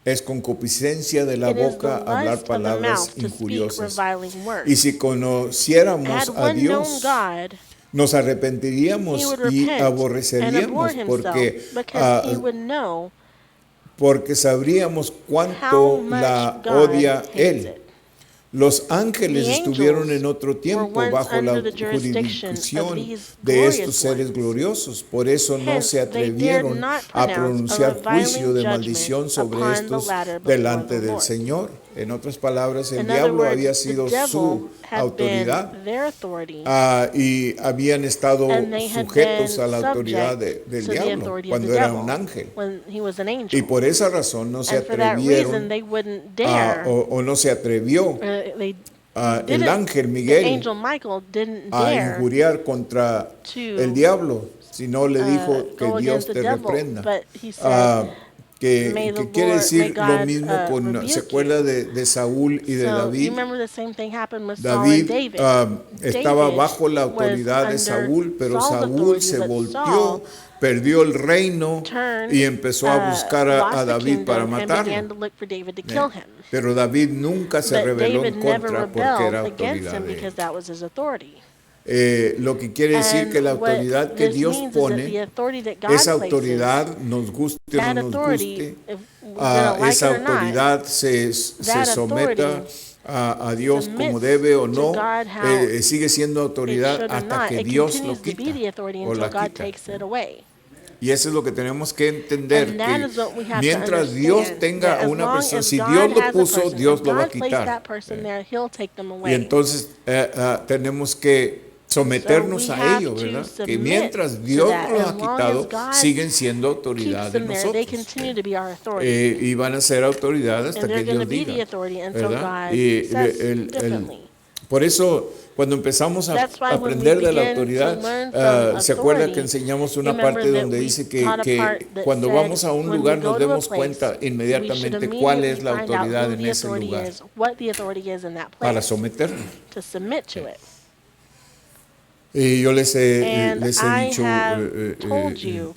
Es concupiscencia de la It is the boca hablar lust of the palabras mouth to speak injuriosas. reviling words. Y si conociéramos Had a one known Dios, God, nos he arrepentiríamos would y repent and abhor aborreceríamos himself because he would know porque sabríamos how cuánto much la God odia hates Él. it. Los ángeles The estuvieron angels en otro were tiempo once bajo la under the jurisdiction of jurisdicción these de estos glorious seres ones. gloriosos. Por eso no Hence, se they dared atrevieron not a pronounce a pronunciar juicio reviling de judgment maldición sobre upon the estos latter before delante the del Lord. Señor. En otras palabras, el In other diablo words, había the sido devil su had autoridad. been their authority, Y habían estado and they had sujetos been a la autoridad subject del to the diablo authority of cuando the era devil un ángel. when he was an Y angel. por esa razón no se And for that reason, atrevieron they wouldn't dare, o no se atrevió they el didn't, ángel the Miguel angel Michael didn't a dare injuriar contra to el diablo, sino le dijo que go Dios against the te devil, reprenda. but he said, Ah, may que the quiere Lord, may decir lo God mismo con, rebuke se acuerda you. de Saúl y de So, you David. remember the same thing happened with Saul and David David. estaba David bajo la was autoridad de under Saúl, pero Saul's Saúl authority, se but volteó, Saul perdió el reino turned, y empezó a buscar lost a the David para kingdom and began to matarlo. look for David to kill him. Pero David nunca se But rebeló David en never contra porque rebelled era against autoridad him de él. because that was his authority. Lo que quiere decir And que la what autoridad que this Dios means is that the pone, authority that God esa places, autoridad, nos guste o that no nos authority, guste, if we're gonna like esa it or not, autoridad se that someta authority a Dios como submits debe o to no, God how sigue siendo it autoridad should or hasta not. que It Dios lo continues to be quita the authority o until la God quita. takes it away. Y eso es lo que tenemos que entender, And that que is what we have to mientras Dios understand, tenga that a as una long persona, as si God Dios lo has a puso, person, Dios if lo va a God placed quitar. that person there, He'll take them Y away. entonces tenemos que someternos So we a ello, have to ¿verdad? Que submit mientras to Dios that. nos lo ha As long quitado, as God siguen siendo autoridad Keeps de them there. They nosotros. continue to be our authority. Y van a ser autoridad hasta And que they're going to Dios be the diga, authority until ¿verdad? God Y says differently. por eso, cuando empezamos a That's why when we aprender de la begin to autoridad, learn from se acuerda authority, que enseñamos una remember parte that donde we dice taught a part que that cuando said vamos a un when we lugar go nos to a demos place, cuenta we should inmediatamente cuál es la immediately find out autoridad who en the ese authority lugar is, what the authority is in that para place, someternos. to submit to it. Y yo les he And I dicho have told you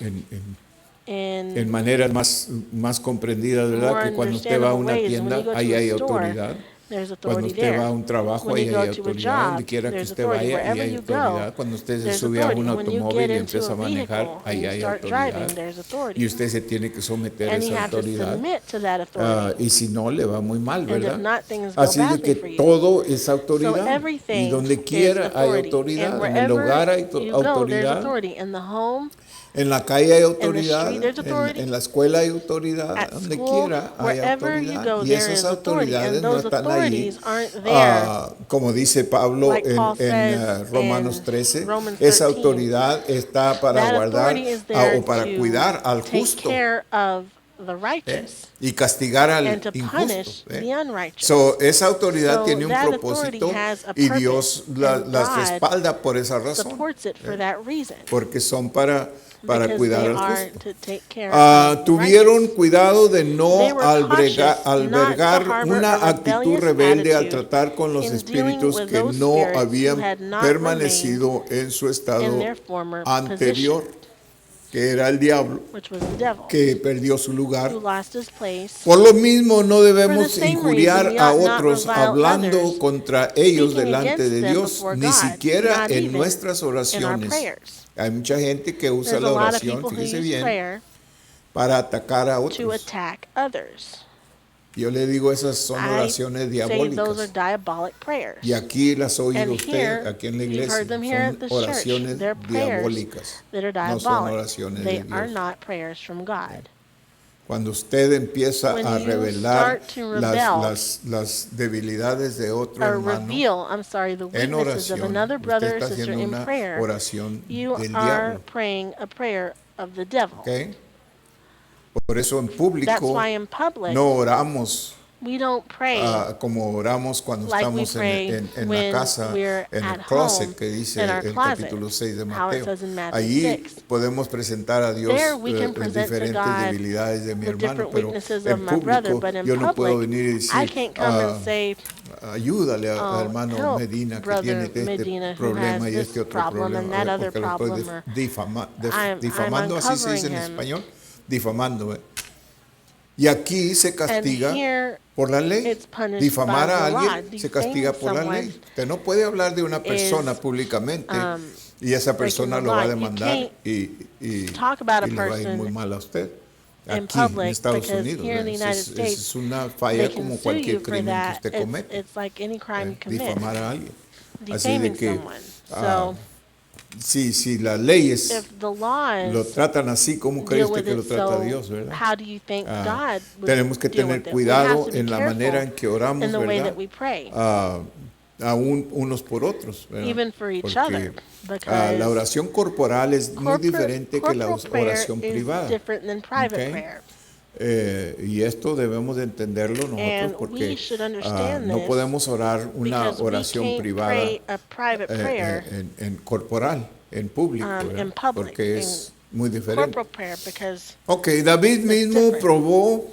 en maneras más comprendidas, ¿verdad? more Que cuando usted va a una understandable ways, when you tienda, go to ahí a hay store, autoridad. there's Cuando authority usted va there. a un trabajo, When ahí you hay go to a autoridad. Donde job, quiera que there's usted authority. vaya, ahí Wherever hay you go, autoridad. Cuando usted se there's sube a un authority. When you automóvil get y into empieza a a manejar, vehicle and ahí you hay start driving, autoridad. there's Y authority. usted se tiene que someter a And you esa have to autoridad. submit to that authority. Y si no, le va muy mal, And if ¿verdad? not, things go Así de badly que for you. todo es So autoridad. Y everything donde is quiera hay authority. autoridad. And En el hogar hay wherever you go, there's autoridad. authority. In the home, En la calle hay in the autoridad, street, there's authority. en la escuela hay autoridad, At donde school, quiera hay wherever you autoridad. go, Y there esas is authority. autoridades And no those están ahí, authorities aren't there. como dice Pablo Like Paul en says Romanos in 13, Romans esa 13, autoridad está para that guardar authority is there o para to cuidar al take justo care of the righteous y castigar al and to injusto. punish the unrighteous. Esa autoridad So tiene un that propósito authority has a y purpose, Dios and las God respalda por esa razón, supports it for that reason. porque son para Because cuidar they al are justo. to take care of the Tuvieron righteous. cuidado de no They were cautious not to albergar harbor una a actitud rebellious rebelde al attitude tratar con los in espíritus dealing with que those no spirits who habían had not permanecido en su estado in their former anterior. position. que era el diablo, which was the devil, que perdió su lugar. who lost his place. Por lo mismo no debemos For the same injuriar reason, we a ought not otros revile hablando others, contra ellos speaking delante against de them Dios, before ni God, siquiera not en even nuestras in our oraciones. prayers. Hay mucha gente que usa There's la a lot of oración, people who fíjese use bien, prayer para atacar a to otros. attack others. Yo le digo, esas son I oraciones say those are diabólicas. diabolic prayers. Y aquí las ha oído And usted, here, aquí en la you've iglesia. heard them here Son at the church. oraciones They're prayers diabólicas. that are No son diabolic. oraciones They de are Dios. not prayers from God. Cuando usted empieza When a you revelar start to rebel las debilidades de otro or hermano reveal, the en weaknesses of oración, another usted brother or está sister haciendo in una prayer, oración you del are diablo. praying a prayer of the devil. ¿Ok? Por eso en That's público why in public, no oramos we don't pray como oramos cuando like we estamos pray en la when casa, we're en at el closet home, que dice in our el closet, capítulo 6 de how it Mateo. says in Matthew Allí 6. podemos presentar a Dios There we can present to diferentes God debilidades de mi the hermano, different pero weaknesses of en my brother, público but in yo no puedo public, venir y I decir, can't come and say, ayúdale al oh, hermano help Medina que brother tiene este Medina who problema has y this este otro problem and problema, that other porque lo estoy problem, or I'm difamando, así se dice en uncovering him. español, difamando. Y aquí se castiga And here por la ley. it's punished Difamar by a the law. alguien se castiga por la Defaming ley. Usted no puede hablar de una persona is, públicamente y esa persona the lo va a law. You demandar can't y talk about a le va a ir person muy mal a usted. in Aquí en public, Estados because Unidos, here in the United esa States, es una they falla can como sue cualquier you for crimen que that. usted comete. It's like any crime you commit, Difamar a alguien. Así defaming de que someone. So si las leyes if the laws lo tratan así, ¿cómo cree deal usted with que lo it, trata so Dios, verdad? how do you think God would Tenemos que deal tener with it? We have cuidado to be en la careful manera en que oramos, in the way ¿verdad? that we pray, Aún unos por otros, ¿verdad? even for each Porque other, because la oración corporal es muy diferente que la corporal prayer oración is privada. different than private Okay. prayer. Y esto debemos de entenderlo nosotros And porque we should understand no this, podemos orar una because we oración can't privada pray a private prayer en corporal, en público, ¿verdad? in public, porque es muy diferente. corporal prayer, because Ok, David mismo different. probó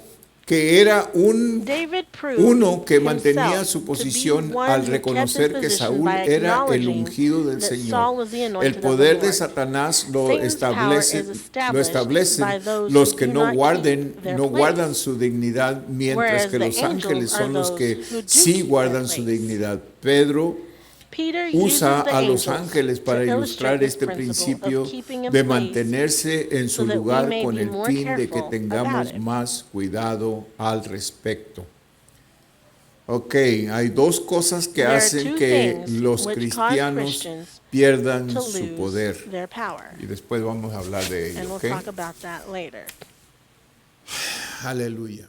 que era David proved uno que mantenía himself su to be posición one al who kept reconocer his que position Saúl by era el acknowledging ungido del that Señor. Saul was the anointed El of the poder de Lord. Satanás lo Satan's power is established by those los who que do no not guarden, keep their no guardan place. su dignidad, mientras Whereas que the los ángeles angels are son los que those who do sí keep guardan their su place. dignidad. Pedro Peter usa uses the a los angels ángeles para to ilustrar illustrate this este principle principio of keeping in de place mantenerse en su so that we lugar may con be el more fin de que careful tengamos about it. más cuidado al respecto. Ok, hay dos cosas que There are hacen two que things los which cause cristianos Christians pierdan to su lose poder. their power. Y después vamos a hablar de And ello, we'll ¿ok? talk about that later. Aleluya.